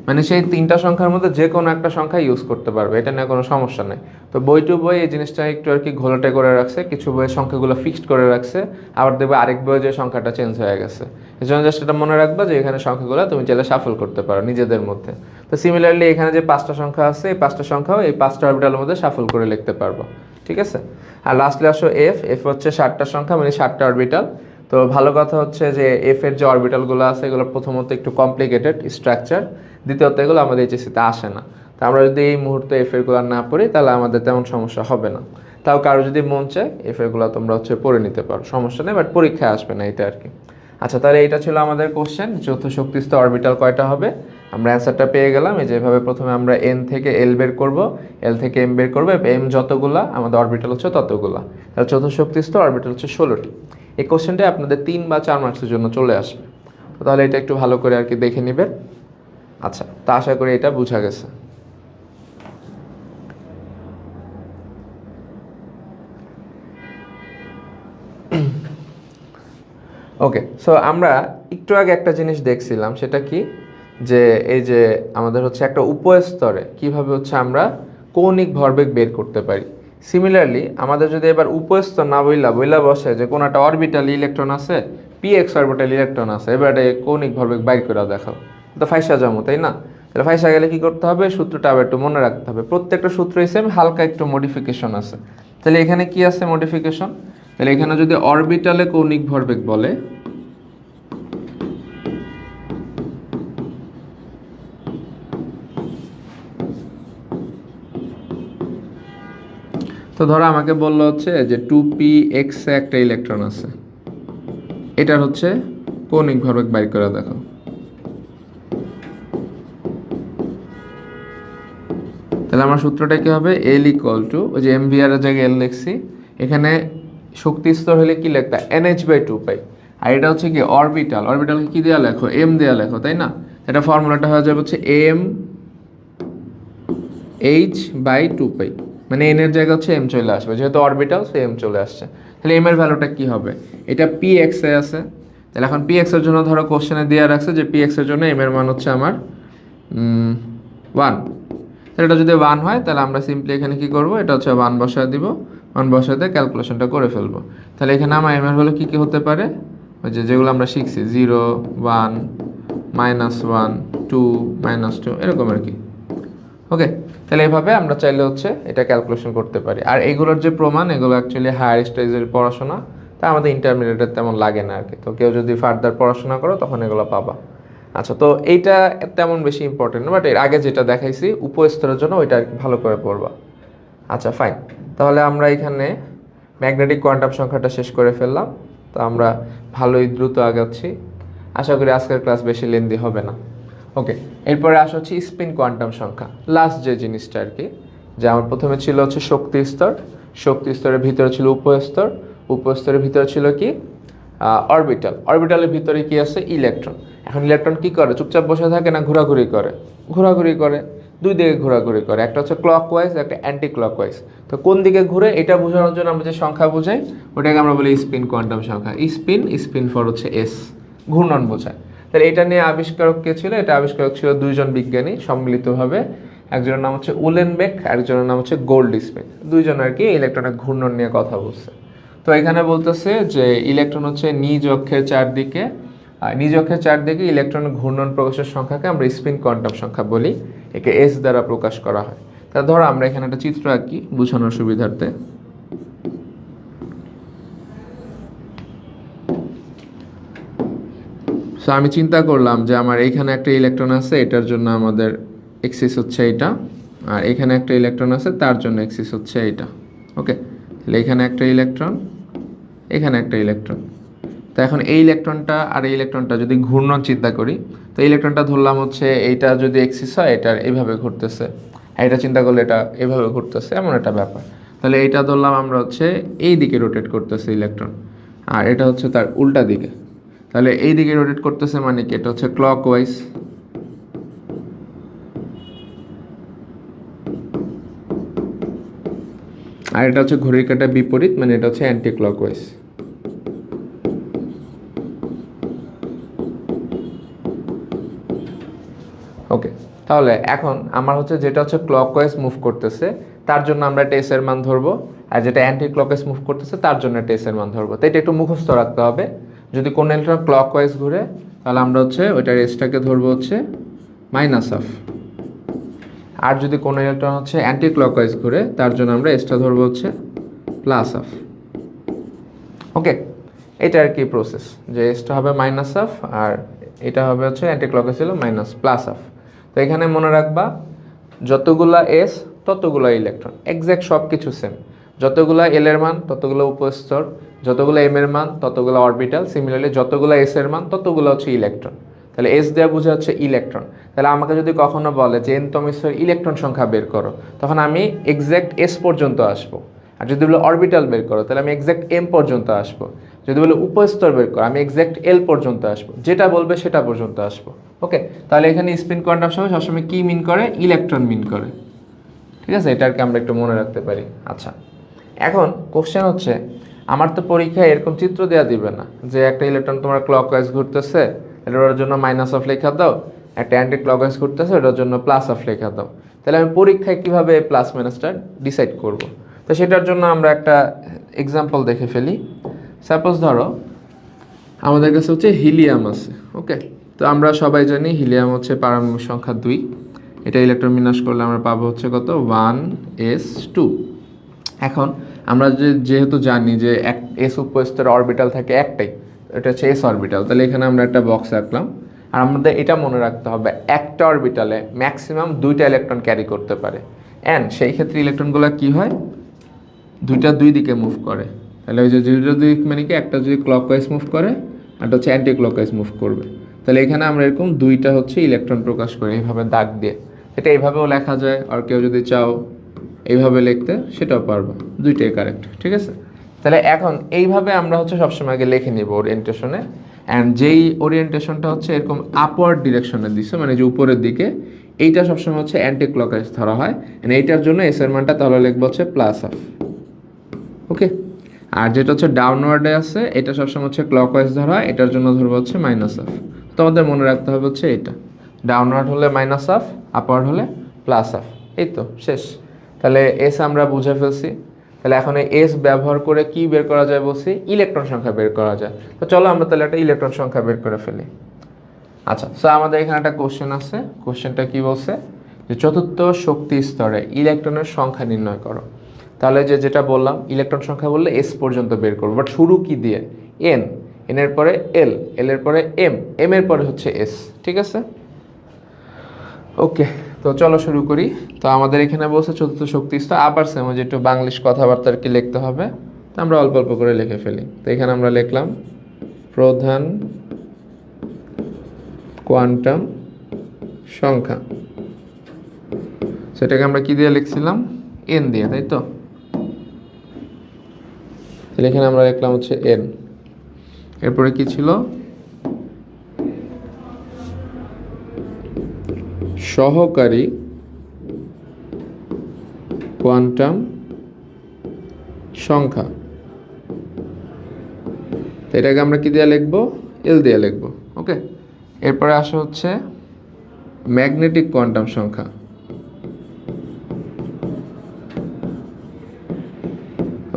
মানে সেই তিনটা সংখ্যার মধ্যে যে কোনো একটা সংখ্যা ইউজ করতে পারবে, এটা নিয়ে কোনো সমস্যা নেই। তো বই টু বই এই জিনিসটা একটু আর কি ঘোলাটে করে রাখছে, কিছু বইয়ের সংখ্যাগুলো ফিক্সড করে রাখছে, আবার দেখবে আরেক বইয়ে যে সংখ্যাটা চেঞ্জ হয়ে গেছে। এই জন্য জাস্ট এটা মনে রাখবা যে এখানে সংখ্যাগুলো তুমি চাইলে শাফল করতে পারো নিজেদের মধ্যে। তো সিমিলারলি এখানে যে পাঁচটা সংখ্যা আছে, এই পাঁচটা সংখ্যাও এই পাঁচটা অরবিটালের মধ্যে শাফল করে লিখতে পারবো। ঠিক আছে, আর লাস্টলি আসো এফ। এফ হচ্ছে 7টা সংখ্যা মানে 7টা অরবিটাল। তো ভালো কথা হচ্ছে যে এফ এর যে অরবিটালগুলো আছে এগুলো প্রথমত একটু কমপ্লিকেটেড স্ট্রাকচার, দ্বিতীয়ত এগুলো আমাদের এইচএসসিতে আসে না। তা আমরা যদি এই মুহূর্তে এফ এরগুলো না পড়ি তাহলে আমাদের তেমন সমস্যা হবে না। তাও কারো যদি মন চায় এফ এরগুলো তোমরা হচ্ছে পড়ে নিতে পারো, সমস্যা নেই, বাট পরীক্ষায় আসবে না এটা আর কি। আচ্ছা, তাহলে এটা ছিল আমাদের কোশ্চেন, চতুর্থ শক্তিস্থ অরবিটাল কয়টা হবে? আমরা অ্যান্সারটা পেয়ে গেলাম। এই যেভাবে প্রথমে আমরা এন থেকে এল বের করব, এল থেকে এম বের করবো, এম যতগুলা আমাদের অরবিটাল হচ্ছে ততগুলা। তাহলে চতুর্থ শক্তিস্থ অরবিটাল হচ্ছে 16টি। এই কোশ্চেনটা আপনাদের 3 বা 4 মার্কসের জন্য চলে আসবে। তো তাহলে এটা একটু ভালো করে আর কি দেখে নেবেন। আচ্ছা, তা আশা করি এটা বোঝা গেছে। ওকে, সো আমরা একটু আগে একটা জিনিস দেখছিলাম, সেটা কি, যে এই যে আমাদের হচ্ছে একটা উপস্তরে কিভাবে হচ্ছে আমরা কৌণিক ভরবেগ বের করতে পারি। সিমিলারলি আমাদের যদি এবার উপস্তর না বইলা বসে যে কোনো একটা অরবিটাল ইলেকট্রন আছে, পি এক্স অরবিটাল ইলেকট্রন আছে, এবার এটা কৌণিক ভরবেগ বাইর করে দেখাও, তো ফাইসা যাবো, তাই না? তাহলে ফাইসা গেলে কি করতে হবে, সূত্রটা আবার একটু মনে রাখতে হবে। প্রত্যেকটা সূত্রই সেম, হালকা একটু মডিফিকেশন আছে। তাহলে এখানে কি আছে মডিফিকেশন, তাহলে এখানে যদি অরবিটালে কৌণিক ভরবেগ বলে, তো ধরো আমাকে বললো হচ্ছে যে 2p(x) এ একটা ইলেকট্রন আছে, এটার হচ্ছে কৌণিক ভরবেগ বাইর করে দেখো। তাহলে আমার সূত্রটা কি হবে, L = ওই যে mvr এর জায়গায় L লিখছি, এখানে শক্তি স্তর হলে কি লিখতা nh/2π, আর এটা হচ্ছে কি অরবিটাল, অরবিটালকে কি দেওয়া লেখো, m দেওয়া লেখো, তাই না? এটা ফর্মুলাটা হয়ে যাবে হচ্ছে mh/2π, মানে n এর জায়গা হচ্ছে m চলে আসবে, যেহেতু অরবিটাল সে m চলে আসছে। তাহলে m এর ভ্যালুটা কি হবে, এটা px এ আছে, তাহলে এখন px এর জন্য ধরো কোশ্চেনে দেওয়া রাখছে যে px এর জন্য m এর মান হচ্ছে আমার 1। তাহলে এটা যদি 1 হয় তাহলে আমরা সিম্পলি এখানে কি করব, এটা হচ্ছে 1 বসায় দিব, 1 বসায় দিয়ে ক্যালকুলেশনটা করে ফেলবো। তাহলে এখানে আমার m এর ভ্যালু কি কি হতে পারে, ওই যেগুলো আমরা শিখছি 0 1 -1 2 -2 এরকম আর কি। ওকে, তাহলে এইভাবে আমরা চাইলে হচ্ছে এটা ক্যালকুলেশন করতে পারি। আর এগুলোর যে প্রমাণ, এগুলো অ্যাকচুয়ালি হায়ার স্টেজের পড়াশোনা, তা আমাদের ইন্টারমিডিয়েটের তেমন লাগে না আর কি। তো কেউ যদি ফার্দার পড়াশোনা করো তখন এগুলো পাবা। আচ্ছা, তো এইটা তেমন বেশি ইম্পর্টেন্ট না, বাট এর আগে যেটা দেখাইছি উপস্তরের জন্য ওইটা আর কি ভালো করে পড়বা। আচ্ছা ফাইন, তাহলে আমরা এখানে ম্যাগনেটিক কোয়ান্টাম সংখ্যাটা শেষ করে ফেললাম। তো আমরা ভালোই দ্রুত আগাচ্ছি, আশা করি আজকের ক্লাস বেশি লেন্দি হবে না। ওকে, এরপরে আসা হচ্ছে স্পিন কোয়ান্টাম সংখ্যা, লাস্ট যে জিনিসটা আর কি। যে আমার প্রথমে ছিল হচ্ছে শক্তি স্তর, শক্তি স্তরের ভিতরে ছিল উপস্তর, উপস্তরের ভিতরে ছিল কি অরবিটাল, অরবিটালের ভিতরে কি আছে ইলেকট্রন। এখন ইলেকট্রন কি করে, চুপচাপ বসে থাকে না ঘোরাঘুরি করে, ঘোরাঘুরি করে, দুই দিকে ঘোরাঘুরি করে, একটা হচ্ছে ক্লকওয়াইজ, একটা অ্যান্টি ক্লকওয়াইজ। তো কোন দিকে ঘুরে এটা বোঝানোর জন্য আমরা যে সংখ্যা বোঝাই ওটাকে আমরা বলি স্পিন কোয়ান্টাম সংখ্যা। স্পিন, স্পিন ফর হচ্ছে এস, ঘূর্ণন বোঝায়। তাহলে এটা নিয়ে আবিষ্কারক কে ছিল, এটা আবিষ্কারক ছিল দুইজন বিজ্ঞানী সম্মিলিতভাবে, একজনের নাম হচ্ছে উলেনবেক, আরেকজনের নাম হচ্ছে গোল্ডস্মিথ। দুইজন আর কি ইলেকট্রনের ঘূর্ণন নিয়ে কথা বলছে। তো এখানে বলতেছে যে ইলেকট্রন হচ্ছে নিজ অক্ষের চারদিকে, নিজ অক্ষের চারদিকে ইলেকট্রনের ঘূর্ণন প্রকাশের সংখ্যাকে আমরা স্পিন কোয়ান্টাম সংখ্যা বলি, একে এস দ্বারা প্রকাশ করা হয়। তা ধরো আমরা এখানে একটা চিত্র আঁকি বোঝানোর সুবিধার্থে। সো আমি চিন্তা করলাম যে আমার এইখানে একটা ইলেকট্রন আছে, এটার জন্য আমাদের এক্সিস হচ্ছে এইটা, আর এখানে একটা ইলেকট্রন আছে তার জন্য এক্সিস হচ্ছে এইটা। ওকে, তাহলে এখানে একটা ইলেকট্রন, এখানে একটা ইলেকট্রন। তো এখন এই ইলেকট্রনটা আর এই ইলেকট্রনটা যদি ঘূর্ণন চিন্তা করি, তো ইলেকট্রনটা ধরলাম হচ্ছে এইটা যদি এক্সিস হয় এটার এইভাবে ঘুরতেছে, আর এটা চিন্তা করলে এটা এইভাবে ঘুরতেছে, এমন একটা ব্যাপার। তাহলে এইটা ধরলাম আমরা হচ্ছে এই দিকে রোটেট করতেছে ইলেকট্রন, আর এটা হচ্ছে তার উল্টা দিকে। তাহলে এই দিকে রোটেট করতেছে মানে কি, এটা হচ্ছে ক্লকওয়াইজ, আর এটা হচ্ছে ঘড়ির কাঁটার বিপরীত, মানে এটা হচ্ছে অ্যান্টি ক্লকওয়াইজ। ওকে, তাহলে এখন আমার হচ্ছে যেটা হচ্ছে ক্লকওয়াইজ মুভ করতেছে তার জন্য আমরা একটা এস এর মান ধরবো, আর যেটা অ্যান্টি ক্লকওয়াইজ মুভ করতেছে তার জন্য একটা এস এর মান ধরবো। তো এটা একটু মুখস্থ রাখতে হবে। যদি কোনো ইলেকট্রন ক্লকওয়াইজ ঘুরে তাহলে আমরা হচ্ছে ওইটার এসটাকে ধরবো হচ্ছে -1, আর যদি কোনো ইলেকট্রন হচ্ছে অ্যান্টি ক্লকওয়াইজ ঘুরে তার জন্য আমরা এসটা ধরবো হচ্ছে +1। ওকে, এটা আর কি প্রসেস, যে এসটা হবে -1 আর এটা হবে হচ্ছে অ্যান্টি ক্লকওয়াইজ ছিল +1। তো এখানে মনে রাখবা যতগুলা এস ততগুলা ইলেকট্রন, এক্স্যাক্ট সব কিছু সেম। যতগুলা এল এর মান ততগুলো উপস্তর, যতগুলো এম এর মান ততগুলো অরবিটাল, সিমিলারলি যতগুলো এস এর মান ততগুলো হচ্ছে ইলেকট্রন। তাহলে এস দেওয়া বোঝা হচ্ছে ইলেকট্রন। তাহলে আমাকে যদি কখনো বলে যে এনতম স্তরের ইলেকট্রন সংখ্যা বের করো, তখন আমি এক্স্যাক্ট এস পর্যন্ত আসবো। আর যদি বলে অরবিটাল বের করো তাহলে আমি এক্স্যাক্ট এম পর্যন্ত আসবো। যদি বলে উপস্তর বের করো আমি এক্স্যাক্ট এল পর্যন্ত আসবো, যেটা বলবে সেটা পর্যন্ত আসবো। ওকে, তাহলে এখানে স্পিন কোয়ান্টাম সংখ্যা সবসময় কি মিন করে, ইলেকট্রন মিন করে। ঠিক আছে, এটাকে আমরা একটু মনে রাখতে পারি। আচ্ছা, এখন কোশ্চেন হচ্ছে আমার তো পরীক্ষায় এরকম চিত্র দেওয়া দিবে না যে একটা ইলেকট্রন তোমার ক্লকওয়াইজ ঘুরতেছে এটার জন্য -1 লেখা দাও, একটা অ্যান্টি ক্লকওয়াইজ ঘুরতেছে এটার জন্য +1 লেখা দাও। তাহলে আমি পরীক্ষায় কিভাবে প্লাস মাইনাসটা ডিসাইড করব? তো সেটার জন্য আমরা একটা এক্সাম্পল দেখে ফেলি। সাপোজ ধরো আমাদের কাছে হচ্ছে হিলিয়াম আছে। ওকে, তো আমরা সবাই জানি হিলিয়াম হচ্ছে পারমাণবিক সংখ্যা 2। এটা ইলেকট্রন বিন্যাস করলে আমরা পাবো হচ্ছে কত 1s2। এখন আমরা যেহেতু জানি যে s উপস্তরে অরবিটাল থাকে একটাই, এটা হচ্ছে s অরবিটাল, তাহলে এখানে আমরা একটা বক্স রাখলাম। আর আমাদের এটা মনে রাখতে হবে একটা অরবিটালে ম্যাক্সিমাম 2টা ইলেকট্রন ক্যারি করতে পারে, অ্যান্ড সেই ক্ষেত্রে ইলেকট্রনগুলো কি হয়, দুই দিকে মুভ করে। তাহলে ওই যে 2 মানে কি, একটা যদি ক্লকওয়াইজ মুভ করে আর হচ্ছে অ্যান্টি ক্লকওয়াইজ মুভ করবে। তাহলে এখানে আমরা এরকম 2টা হচ্ছে ইলেকট্রন প্রকাশ করি এইভাবে দাগ দিয়ে। এটা এইভাবেও লেখা যায়, আর কেউ যদি চাও এইভাবে লিখতে সেটাও পারবো, দুইটাই কারেক্ট, ঠিক আছে। তাহলে এখন এইভাবে আমরা হচ্ছে সবসময় আগে লিখে নিব ওরিয়েন্টেশনে, অ্যান্ড যেই ওরিয়েন্টেশনটা হচ্ছে এরকম আপওয়ার্ড ডিরেকশনে দিছে, মানে যে উপরের দিকে, এইটা সবসময় হচ্ছে অ্যান্টি ক্লকওয়াইজ ধরা হয়। এইটার জন্য এস এর মানটা তাহলে লিখবো হচ্ছে +1, ওকে। আর যেটা হচ্ছে ডাউনওয়ার্ডে আছে এটা সবসময় হচ্ছে ক্লকওয়াইজ ধরা হয়, এটার জন্য ধরবো হচ্ছে -1। তোমাদের মনে রাখতে হবে হচ্ছে এটা, ডাউনওয়ার্ড হলে -1, আপওয়ার্ড হলে +1। এই তো শেষ। তাহলে এস আমরা বুঝে ফেলছি। তাহলে এখন এই এস ব্যবহার করে কি বের করা যায় বলছি, ইলেকট্রন সংখ্যা বের করা যায়। তো চলো আমরা তাহলে একটা ইলেকট্রন সংখ্যা বের করে ফেলি। আচ্ছা, সো আমাদের এখানে একটা কোশ্চেন আছে। কোশ্চেনটা কি বলছে যে চতুর্থ শক্তি স্তরে ইলেকট্রনের সংখ্যা নির্ণয় করো। তাহলে যেটা বললাম, ইলেকট্রন সংখ্যা বললে এস পর্যন্ত বের করবো, বাট শুরু কি দিয়ে, এন, এন এর পরে এল, এল এর পরে এম, এম এর পরে হচ্ছে এস, ঠিক আছে। ওকে, তো চলো শুরু করি। তো আমাদের এখানে বলছে চতুর্থ শক্তি স্তর, আবার সেম যে একটু বাংলিশ কথাবার্তা আর কি লিখতে হবে, তো আমরা অল্প অল্প করে লিখে ফেলি। তো এখানে আমরা লিখলাম প্রধান কোয়ান্টাম সংখ্যা, সেটাকে আমরা কি দিয়ে লিখছিলাম, এন দিয়ে, তাই তো। তাহলে এখানে আমরা লিখলাম হচ্ছে এন, এরপরে কি ছিল, সহকারী কোয়ান্টাম সংখ্যা, তো এটাকে আমরা কি দিয়ে লিখবো, এল দিয়ে লিখবো, ওকে। এরপরে আসা হচ্ছে ম্যাগনেটিক কোয়ান্টাম সংখ্যা,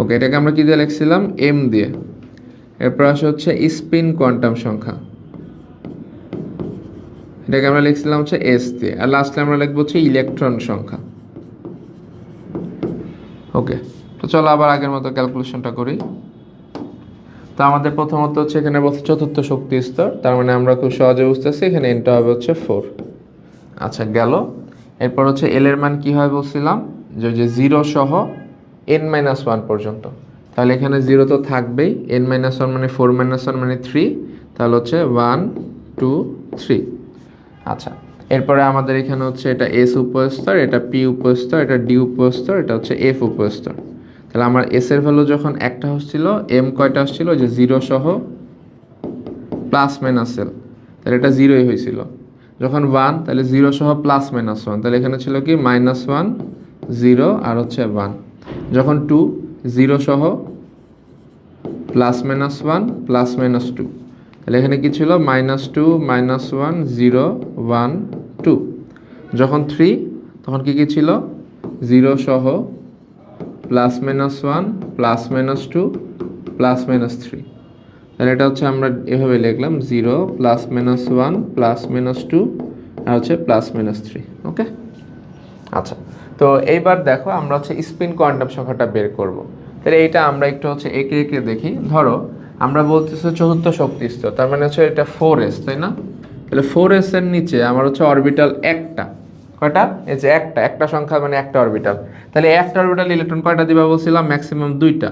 ওকে, এটাকে আমরা কি দিয়ে লিখছিলাম, এম দিয়ে। এরপর আসা হচ্ছে স্পিন কোয়ান্টাম সংখ্যা, এটাকে আমরা লিখছিলাম হচ্ছে এস দিয়ে। আর লাস্টে আমরা লিখবো হচ্ছে ইলেকট্রন সংখ্যা, ওকে। তো চলো আবার আগের মতো ক্যালকুলেশনটা করি। তো আমাদের প্রথমত হচ্ছে এখানে বলছে চতুর্থ শক্তি স্তর, তার মানে আমরা খুব সহজে বুঝতেছি এখানে এনটা হবে হচ্ছে 4। আচ্ছা গেল। এরপর হচ্ছে এল এর মান কি হয় বলছিলাম, যে 0 সহ n-1 পর্যন্ত। তাহলে এখানে 0 তো থাকবেই, n-1 মানে 4 - 1 মানে 3, তাহলে হচ্ছে 1 2 3। আচ্ছা, এরপরে আমাদের এখানে হচ্ছে এটা এস উপস্তর, এটা পি উপস্তর, এটা ডি উপস্তর, এটা হচ্ছে এফ উপস্তর। তাহলে আমার এস এর ভ্যালু যখন একটা হচ্ছিল, এম কয়টা আসছিল, যে 0 সহ +- তাহলে এটা 0ই হয়েছিল। যখন 1, তাহলে 0 সহ +-1, তাহলে এখানে ছিল কি -1 0 আর হচ্ছে 1। যখন 2, 0 সহ +-1 +-2, তাহলে এখানে কি ছিল -2 -1 0 1 2। যখন 3, তখন কি ছিল 0 সহ +-1 +-2 +-3। তাহলে এটা হচ্ছে আমরা এভাবে লিখলাম 0 +-1 +-2 আর হচ্ছে +-3, ওকে। আচ্ছা, তো এইবার দেখো আমরা হচ্ছে স্পিন কোয়ান্টাম সংখ্যাটা বের করব। তাহলে এইটা আমরা একটু হচ্ছে একে একে দেখি। ধরো আমরা বলতেছি চতুর্থ শক্তি স্তর, তার মানে হচ্ছে এটা 4s, তাই না। তাহলে 4s এর নিচে আমার হচ্ছে অরবিটাল একটা, কয়টা, এই যে একটা সংখ্যা মানে একটা অরবিটাল। তাহলে একটা অরবিটাল ইলেকট্রন কয়টা দিবা বলছিলাম, ম্যাক্সিমাম 2টা,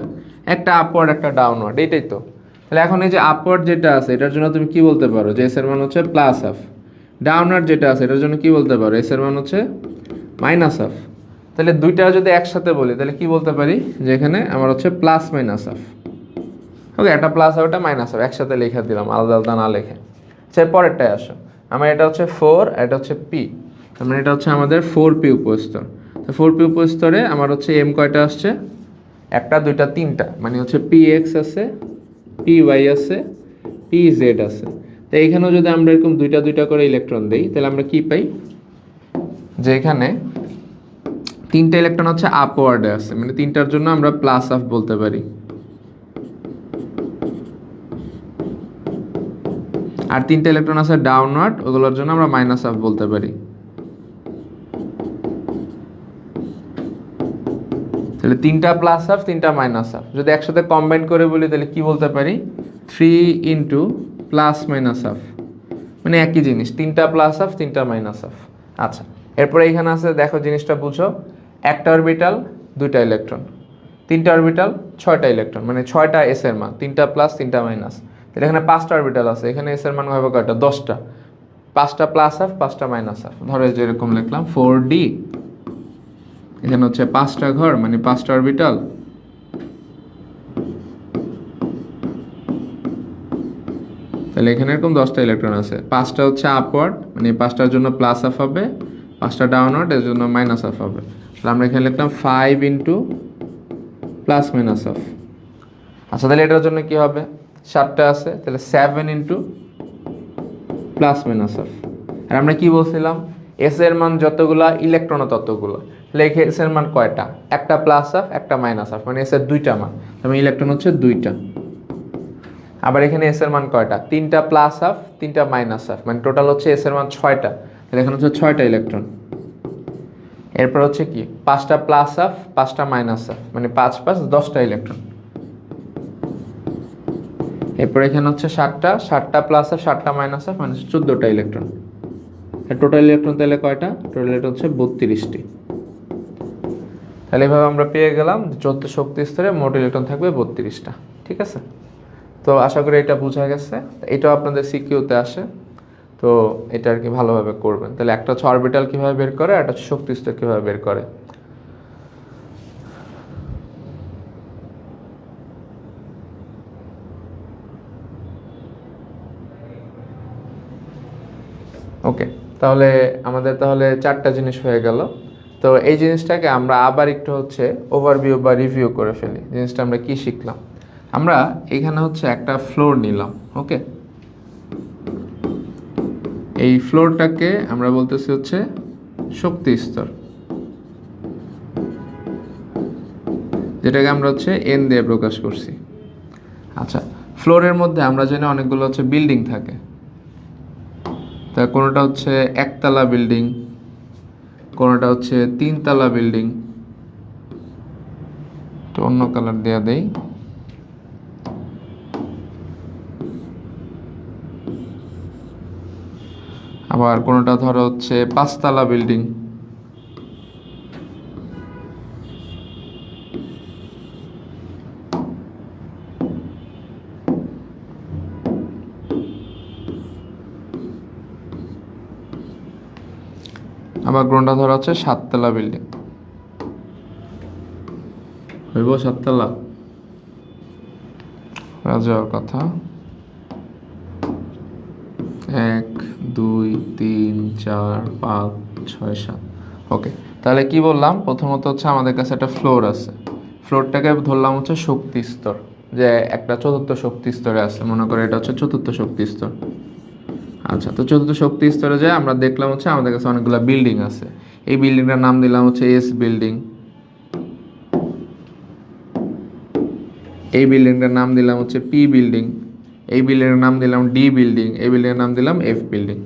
একটা আপওয়ার্ড একটা ডাউনওয়ার্ড, এইটাই তো। তাহলে এখন এই যে আপওয়ার্ড যেটা আছে এটার জন্য তুমি কি বলতে পারো, যে এস এর মান হচ্ছে +1। ডাউনওয়ার্ড যেটা আছে এটার জন্য কি বলতে পারো, এস এর মান হচ্ছে -1। তাহলে দুইটা যদি একসাথে বলি তাহলে কি বলতে পারি, যে এখানে আমার হচ্ছে +-1। ওকে, একটা প্লাস আর ওটা মাইনাস হবে, একসাথে লিখে দিলাম, আলাদা আলাদা না লিখে। আচ্ছা, পরেরটায় আসো। আমার এটা হচ্ছে 4, এটা হচ্ছে পি, তার মানে এটা হচ্ছে আমাদের 4p উপস্তর। তো 4p উপস্তরে আমার হচ্ছে এম কয়টা আসছে, একটা দুইটা তিনটা, মানে হচ্ছে px আছে, py আছে, pz আছে। তো এখানেও যদি আমরা এরকম দুইটা দুইটা করে ইলেকট্রন দেই তাহলে আমরা কি পাই, যে এখানে 3টা ইলেকট্রন হচ্ছে আপওয়ার্ডে আছে, মানে 3টার জন্য আমরা +1 বলতে পারি, আর 3টা ইলেকট্রন আছে ডাউনওয়ার্ড, ওগুলোর জন্য আমরা -1 বলতে পারি। তাহলে 3টা প্লাস হাফ 3টা মাইনাস হাফ যদি একসাথে কম্বাইন করে বলি তাহলে কি বলতে পারি 3 ইন্টু প্লাস মাইনাস হাফ, মানে একই জিনিস 3টা প্লাস হাফ 3টা মাইনাস হাফ। আচ্ছা, এরপরে এখানে আছে দেখো জিনিসটা বুঝো, একটা অরবিটাল 2টা ইলেকট্রন, 3টা অরবিটাল 6টা ইলেকট্রন, মানে 6টা এস এর মান, 3টা প্লাস 3টা মাইনাস। তাহলে এখানে 5টা অরবিটাল আছে, এখানে এস এর মান হবে কয়টা 10টা, 5টা প্লাস হাফ 5টা মাইনাস হাফ। ধরো যেরকম লিখলাম 4d, এখানে হচ্ছে 5টা ঘর মানে 5টা অরবিটাল, তাহলে এখানে এরকম 10টা ইলেকট্রন আছে, 5টা হচ্ছে আপওয়ার্ড মানে 5টার জন্য প্লাস হাফ হবে, 5টা ডাউনওয়ার্ড এর জন্য মাইনাস হাফ হবে। তাহলে আমরা এখানে লিখলাম 5 ইন্টু প্লাস মাইনাস হাফ। আচ্ছা, তাহলে এটার জন্য কি হবে 7টা আছে, তাহলে 7 ইন্টু প্লাস মাইনাস হাফ। আর আমরা কি বলছিলাম এস এর মান যতগুলা ইলেকট্রন ততগুলো, তাহলে এস এর মান কয়টা, একটা প্লাস হাফ একটা মাইনাস হাফ, মানে এস এর 2টা মান, মানে ইলেকট্রন হচ্ছে 2টা। আবার এখানে এস এর মান কয়টা 3টা প্লাস হাফ 3টা মাইনাস হাফ, মানে টোটাল হচ্ছে এস এর মান 6টা, তাহলে এখানে হচ্ছে 6টা ইলেকট্রন। এরপর হচ্ছে কি 5টা প্লাস হাফ 5টা মাইনাস হাফ, মানে 5 5 10টা ইলেকট্রন। এরপর এখানে হচ্ছে 7টা প্লাস হাফ 7টা মাইনাস হাফ, মানে 14টা ইলেকট্রন। টোটাল ইলেকট্রন তাহলে কয়টা, টোটাল ইলেকট্রন হচ্ছে 32টি। তাহলে এভাবে আমরা পেয়ে গেলাম 14 শক্তি স্তরে মোট ইলেকট্রন থাকবে 32টা। ঠিক আছে, তো আশা করি এটা বোঝা গেছে। এটাও আপনাদের সিকিউতে আসে, তো এটা আর কি ভালোভাবে করবেন। তাহলে একটা হচ্ছে অরবিটাল কীভাবে বের করে, একটা হচ্ছে শক্তি স্তর কীভাবে বের করে। ওকে, তাহলে আমাদের তাহলে 4টা জিনিস হয়ে গেল। তো এই জিনিসটাকে আমরা আবার একটু হচ্ছে ওভারভিউ বা রিভিউ করে ফেলি। জিনিসটা আমরা কি শিখলাম, আমরা এখানে হচ্ছে একটা ফ্লোর নিলাম। ওকে, এই ফ্লোরটাকে আমরা বলতেছি হচ্ছে শক্তি স্তর, যেটাকে আমরা হচ্ছে এন দিয়ে প্রকাশ করছি। আচ্ছা, ফ্লোরের মধ্যে আমরা জানি অনেকগুলো হচ্ছে বিল্ডিং থাকে, তা কোনোটা হচ্ছে একতলা বিল্ডিং, কোনোটা হচ্ছে 3তলা বিল্ডিং, তো অন্য কালার দেয়া দেই। আবার কোনোটা ধরো হচ্ছে 5তলা বিল্ডিং, আবার কোনটা ধরা হচ্ছে 7তলা বিল্ডিং। হইব 7তলা যাওয়ার কথা, 1 2 3 4 5 6 7। ওকে, তাহলে কি বললাম, প্রথমত হচ্ছে আমাদের কাছে একটা ফ্লোর আছে, ফ্লোরটাকে ধরলাম হচ্ছে শক্তি স্তর, যে একটা চতুর্থ শক্তি স্তরে আছে, মনে করে এটা হচ্ছে চতুর্থ শক্তি স্তর। আচ্ছা, তো চতুর্থ শক্তি স্তরে যায় আমরা দেখলাম হচ্ছে আমাদের কাছে অনেকগুলো বিল্ডিং আছে, এই বিল্ডিংটার নাম দিলাম হচ্ছে এস বিল্ডিং, এই বিল্ডিংটার নাম দিলাম হচ্ছে পি বিল্ডিং, এই বিল্ডিংয়ের নাম দিলাম ডি বিল্ডিং, এই বিল্ডিংয়ের নাম দিলাম এফ বিল্ডিং।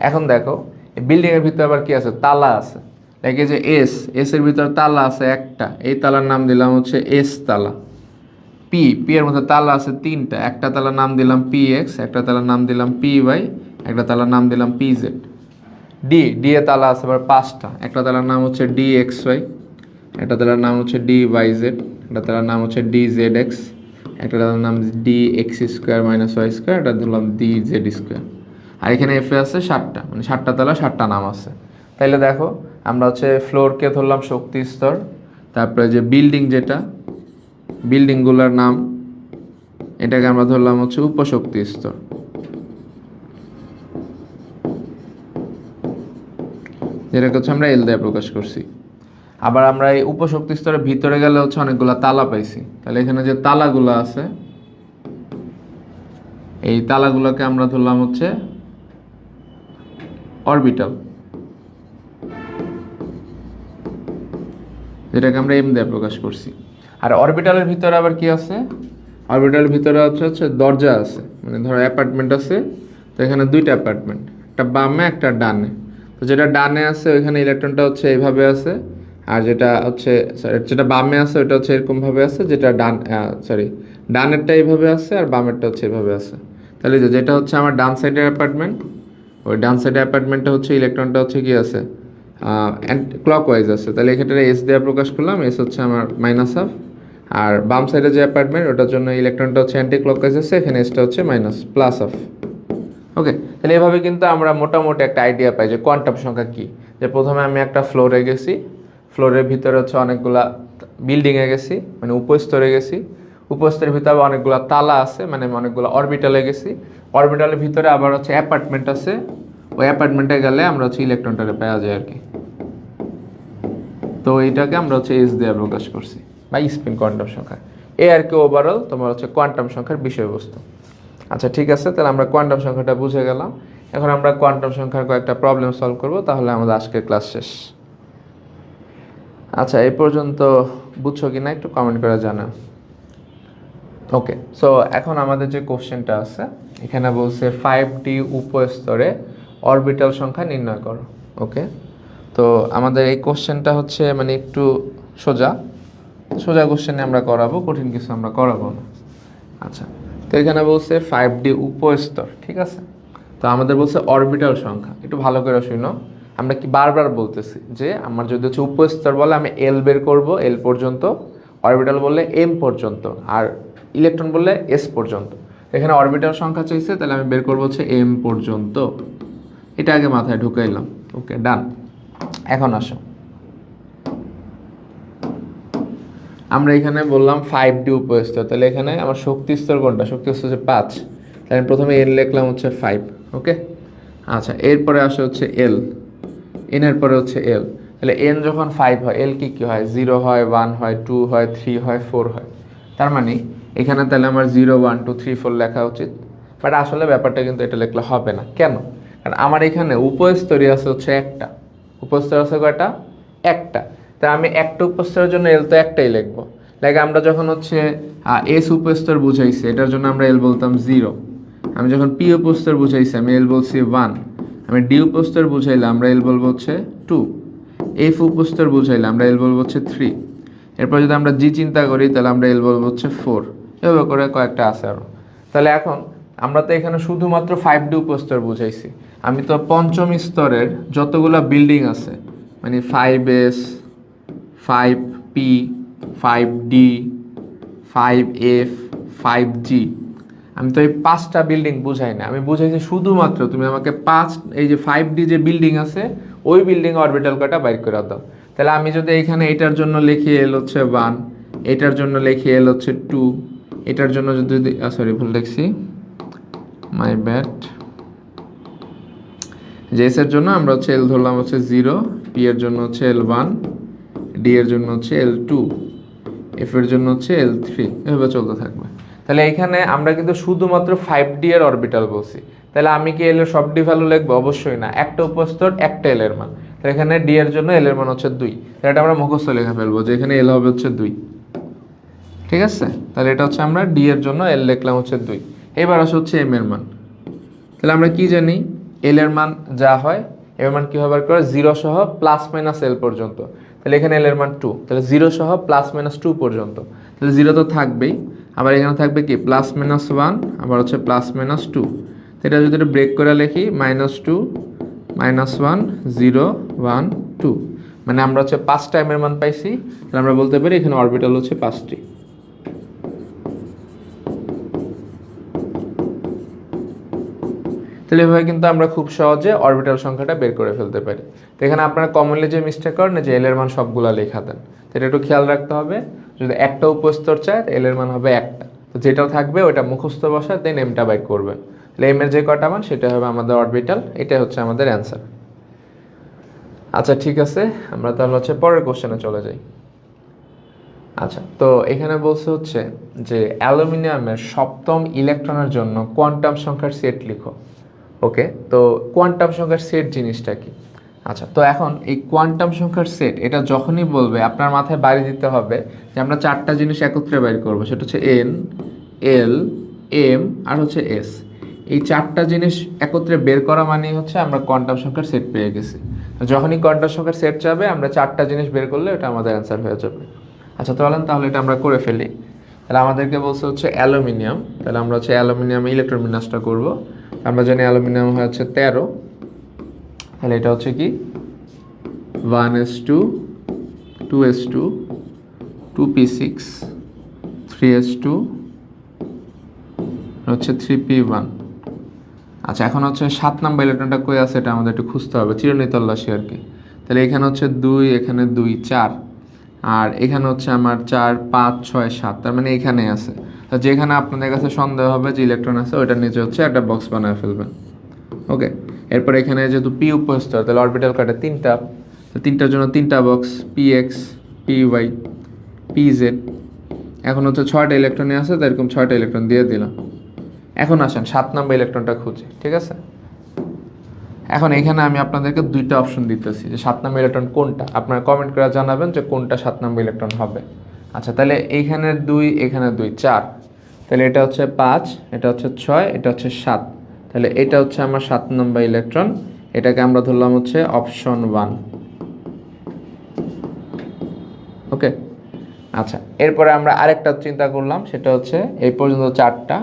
এখন দেখো এই বিল্ডিংয়ের ভিতরে আবার কি আছে, তালা আছে, দেখে যে এস এর ভিতরে তালা আছে একটা, এই তালার নাম দিলাম হচ্ছে এস তালা। পি এর মধ্যে তালা আছে 3টা, একটা তালার নাম দিলাম পি এক্স, একটা তালার নাম দিলাম পি ওয়াই, একটা তালার নাম দিলাম পি জেড। ডি এ তালা আছে আবার 5টা, একটা তালার নাম হচ্ছে ডি এক্স ওয়াই, একটা তালার নাম হচ্ছে ডি ওয়াই জেড, একটা তালার নাম হচ্ছে ডি জেড এক্স, একটা তালার নাম D X square minus Y square, এটা ধরলাম ডি জেড স্কোয়ার। আর এখানে এফ এ আছে 7টা, মানে 7টা তালা 7টা নাম আছে। তাইলে দেখো আমরা হচ্ছে ফ্লোরকে ধরলাম শক্তি স্তর, তারপরে যে বিল্ডিং, যেটা বিল্ডিংগুলোর নাম, এটাকে আমরা ধরলাম হচ্ছে উপশক্তি স্তর, যেটাকে হচ্ছে আমরা এল দিয়ে প্রকাশ করছি। আবার আমরা এই উপশক্তি স্তরের ভিতরে গেলে হচ্ছে অনেকগুলা তালা পাইছি, তাহলে এখানে যে তালাগুলো আছে এই তালাগুলোকে আমরা ধরলাম হচ্ছে অরবিটাল, যেটাকে আমরা এম দিয়ে প্রকাশ করছি। আর অরবিটালের ভিতরে আবার কি আছে, অরবিটালের ভিতরে হচ্ছে দরজা আছে, মানে ধরো অ্যাপার্টমেন্ট আছে, তো এখানে 2টা অ্যাপার্টমেন্ট, একটা বামে একটা ডানে। তো যেটা ডানে আছে ওইখানে ইলেকট্রনটা হচ্ছে এইভাবে আছে, আর যেটা হচ্ছে যেটা বামে আছে ওটা হচ্ছে এরকমভাবে আছে, যেটা ডানেরটা এইভাবে আছে আর বামেরটা হচ্ছে এইভাবে আছে। তাহলে যেটা হচ্ছে আমার ডান সাইডের অ্যাপার্টমেন্ট, ওই ডান সাইডের অ্যাপার্টমেন্টটা হচ্ছে ইলেকট্রনটা হচ্ছে কি আছে ক্লকওয়াইজ আছে, তাহলে এক্ষেত্রে এস দেওয়া প্রকাশ করলাম, এস হচ্ছে আমার -12। আর বাম সাইডে যে অ্যাপার্টমেন্ট ওটার জন্য ইলেকট্রনটা হচ্ছে অ্যান্টি ক্লকওয়াইজ আছে, এখানে এসটা হচ্ছে -12। ওকে, তাহলে এভাবে কিন্তু আমরা মোটামুটি একটা আইডিয়া পাই যে কোয়ান্টাম সংখ্যা কী। যে প্রথমে আমি একটা ফ্লোরে গেছি, ফ্লোরের ভিতরে হচ্ছে অনেকগুলা বিল্ডিংয়ে গেছি, মানে উপস্তরে গেছি, উপস্তরের ভিতরে অনেকগুলো তালা আছে, মানে অনেকগুলো অরবিটালে গেছি, অরবিটালের ভিতরে আবার হচ্ছে অ্যাপার্টমেন্ট আছে, ওই অ্যাপার্টমেন্টে গেলে আমরা হচ্ছে ইলেকট্রনটারে পাওয়া যায় আর কি। তো এইটাকে আমরা হচ্ছে এস দিয়ে প্রকাশ করছি বা স্পিন কোয়ান্টাম সংখ্যা। এই আর কি ওভারঅল তোমার হচ্ছে কোয়ান্টাম সংখ্যার বিষয়বস্তু। আচ্ছা ঠিক আছে, তাহলে আমরা কোয়ান্টাম সংখ্যাটা বুঝে গেলাম। এখন আমরা কোয়ান্টাম সংখ্যার কয়েকটা প্রবলেম সলভ করব, তাহলে আমাদের আজকের ক্লাস শেষ। আচ্ছা, এই পর্যন্ত বুঝছো কি না একটু কমেন্ট করে জানাও। ওকে, সো এখন আমাদের যে কোশ্চেনটা আছে এখানে বলছে 5D উপস্তরে অরবিটাল সংখ্যা নির্ণয় করো। ওকে, তো আমাদের এই কোশ্চেনটা হচ্ছে মানে একটু সোজা সোজা কোশ্চেনে আমরা করাবো, কঠিন কিছু আমরা করাবো না। আচ্ছা, তো এখানে বলছে 5D উপস্তর, ঠিক আছে। তো আমাদের বলছে অরবিটাল সংখ্যা, একটু ভালো করে শুনো। আমরা কি বারবার বলতেছি যে আমার যদি হচ্ছে উপস্তর বলে আমি এল বের করব, এল পর্যন্ত, অরবিটাল বললে এম পর্যন্ত, আর ইলেকট্রন বললে এস পর্যন্ত। এখানে অরবিটাল সংখ্যা চাইছে, তাহলে আমি বের করবো হচ্ছে এম পর্যন্ত। এটা আগে মাথায় ঢুকাইলাম। ওকে, ডান। এখন আসো, আমরা এখানে বললাম 5D উপস্তর, তাহলে এখানে আমার শক্তি স্তর কোনটা? শক্তি স্তর হচ্ছে 5, তাহলে আমি প্রথমে এন লিখলাম হচ্ছে 5। ওকে, আচ্ছা, এরপরে আসে হচ্ছে এল, এন এর পরে হচ্ছে এল। তাহলে এন যখন 5 হয়, এল কি কি হয়? 0 হয়, 1 হয়, 2 হয়, 3 হয়, 4 হয়। তার মানে এখানে তাহলে আমার 0 1 2 3 4 লেখা উচিত, বাট আসলে ব্যাপারটা কিন্তু এটা লিখলে হবে না। কেন? কারণ আমার এখানে উপস্তরই আছে হচ্ছে একটা। উপস্তর আছে কয়টা? একটা। তা আমি একটা উপস্তরের জন্য এল তো একটাই লিখবো। লাইক আমরা যখন হচ্ছে এস উপস্তর বুঝাইছি, এটার জন্য আমরা এল বলতাম 0। আমি যখন পি উপস্তর বুঝাইছি আমি এল বলছি 1। আমি ডি উপস্তর বুঝাইলে আমরা এল বলবো হচ্ছে 2। এফ উপস্তর বুঝাইলে আমরা এল বলবো হচ্ছে 3। এরপর যদি আমরা জি চিন্তা করি তাহলে আমরা এল বলবো হচ্ছে 4। এভাবে করে কয়েকটা আছে আরও। তাহলে এখন আমরা তো এখানে শুধুমাত্র 5D উপস্তর বুঝাইছি। আমি তো পঞ্চম স্তরের যতগুলো বিল্ডিং আছে, মানে 5S, 5P, 5D, 5F, 5G, আমি তো এই 5টা বিল্ডিং বুঝাই না, আমি বুঝাইছি শুধুমাত্র তুমি আমাকে এই যে 5D যে বিল্ডিং আছে ওই বিল্ডিং অরবিটাল কয়টা বাইর করে দাও। তাহলে আমি যদি এখানে এটার জন্য লিখি এল হচ্ছে 1, এটার জন্য লিখি এল হচ্ছে 2, এটার জন্য যদি সরি ভুল লিখছি, মাই ব্যাড। জেস এর জন্য আমরা হচ্ছে এল ধরলাম হচ্ছে 0, পি এর জন্য হচ্ছে L1, ডি এর জন্য হচ্ছে L2, এফ এর জন্য হচ্ছে L3, এভাবে চলতে থাকবে। তাহলে এখানে আমরা কিন্তু শুধুমাত্র 5D এর অরবিটাল বলছি। তাহলে আমি কি এল এর সব ডি ভ্যালু লিখবো? অবশ্যই না, একটা উপস্তর একটা এল এর মান। তাহলে এখানে ডি এর জন্য এল এর মান হচ্ছে 2। তাহলে এটা আমরা মুখস্থ লেখা ফেলবো যে এখানে এল হবে হচ্ছে 2। ঠিক আছে, তাহলে এটা হচ্ছে আমরা ডি এর জন্য এল লিখলাম হচ্ছে 2। এবার আসে হচ্ছে এম এর মান। তাহলে আমরা কি জানি? এল এর মান যা হয় এর মান কি হবে করে 0 সহ +- এল পর্যন্ত। তাহলে এখানে এল এর মান 2, তাহলে 0 সহ +- 2 পর্যন্ত। তাহলে 0 তো থাকবেই, আবার এখানে থাকবে কি +-1, আবার হচ্ছে +-2। এটা যদি এটা ব্রেক করে লিখি -2 -1 0 1 2, মানে আমরা হচ্ছে 5টা এম এর মান পাইছি। তাহলে আমরা বলতে পারি এখানে অরবিটাল হচ্ছে 5টি। তাহলে এভাবে কিন্তু আমরা খুব সহজে অরবিটাল সংখ্যাটা বের করে ফেলতে পারি। তো এখানে আপনারা কমনলি যে মিস্টেক করেন যে এল এর মান সবগুলা লেখা দেন, তো এটা একটু খেয়াল রাখতে হবে। যদি একটা উপস্তর চায় এল এর মান হবে একটা, তো যেটাও থাকবে ওটা মুখস্থ বসায় দেন এমটা বাইর করবেন। তাহলে এম এর যে কটা মান সেটা হবে আমাদের অরবিটাল, এটাই হচ্ছে আমাদের অ্যান্সার। আচ্ছা ঠিক আছে, আমরা তাহলে হচ্ছে পরের কোশ্চেনে চলে যাই। আচ্ছা, তো এখানে বলছে হচ্ছে যে অ্যালুমিনিয়ামের সপ্তম ইলেকট্রনের জন্য কোয়ান্টাম সংখ্যার সেট লিখো। ওকে, তো কোয়ান্টাম সংখ্যার সেট জিনিসটা কি? আচ্ছা, তো এখন এই কোয়ান্টাম সংখ্যার সেট এটা যখনই বলবে আপনার মাথায় বাড়ি দিতে হবে যে আমরা 4টা জিনিস একত্রে বাইর করবো, সেটা হচ্ছে এন, এল, এম আর হচ্ছে এস। এই 4টা জিনিস একত্রে বের করা মানেই হচ্ছে আমরা কোয়ান্টাম সংখ্যার সেট পেয়ে গেছি। যখনই কোয়ান্টাম সংখ্যার সেট যাবে আমরা 4টা জিনিস বের করলে এটা আমাদের অ্যান্সার হয়ে যাবে। আচ্ছা তাহলে এটা আমরা করে ফেলি। তাহলে আমাদেরকে বলছে হচ্ছে অ্যালুমিনিয়াম, তাহলে আমরা হচ্ছে অ্যালুমিনিয়ামে ইলেকট্রন বিন্যাসটা করব। আমরা জানি অ্যালুমিনিয়াম হচ্ছে 13, তাহলে এটা হচ্ছে কি 1s2 2s2 2p6 3s2 হচ্ছে 3p1। আচ্ছা এখন হচ্ছে 7 নাম্বার ইলেকট্রনটা কই আছে এটা আমাদের একটু খুঁজতে হবে, চিরুনি তল্লাশি আর কি। তাহলে এখানে হচ্ছে 2, এখানে 2 4, আর এখানে হচ্ছে আমার 4 5 6 7, তার মানে এখানেই আছে। তো যেখানে আপনাদের কাছে সন্দেহ হবে যে ইলেকট্রন আছে ওইটার নিচে হচ্ছে একটা বক্স বানায় ফেলবেন। ওকে, এরপর এখানে যেহেতু পি উপস্থিত, তাহলে অরবিটাল কয়টা 3টা, তো 3টার জন্য 3টা বক্স px py pz। এখন হচ্ছে 6টা ইলেকট্রনই আছে, তো এরকম 6টা ইলেকট্রন দিয়ে দিলাম। এখন আসেন 7 নাম্বার ইলেকট্রনটা খুঁজি, ঠিক আছে। এখন এখানে আমি আপনাদেরকে 2টা অপশন দিতেছি যে 7 নাম্বার ইলেকট্রন কোনটা, আপনারা কমেন্ট করে জানাবেন যে কোনটা 7 নাম্বার ইলেকট্রন হবে। আচ্ছা তাহলে এইখানে 2, এখানে 2 4, তাহলে এটা হচ্ছে 5, এটা হচ্ছে 6, এটা হচ্ছে 7, তাহলে এটা হচ্ছে আমার 7 নাম্বার ইলেকট্রন। এটাকে আমরা ধরলাম হচ্ছে অপশন 1। ওকে, আচ্ছা এরপরে আমরা আরেকটা চিন্তা করলাম, সেটা হচ্ছে এই পর্যন্ত 4টা,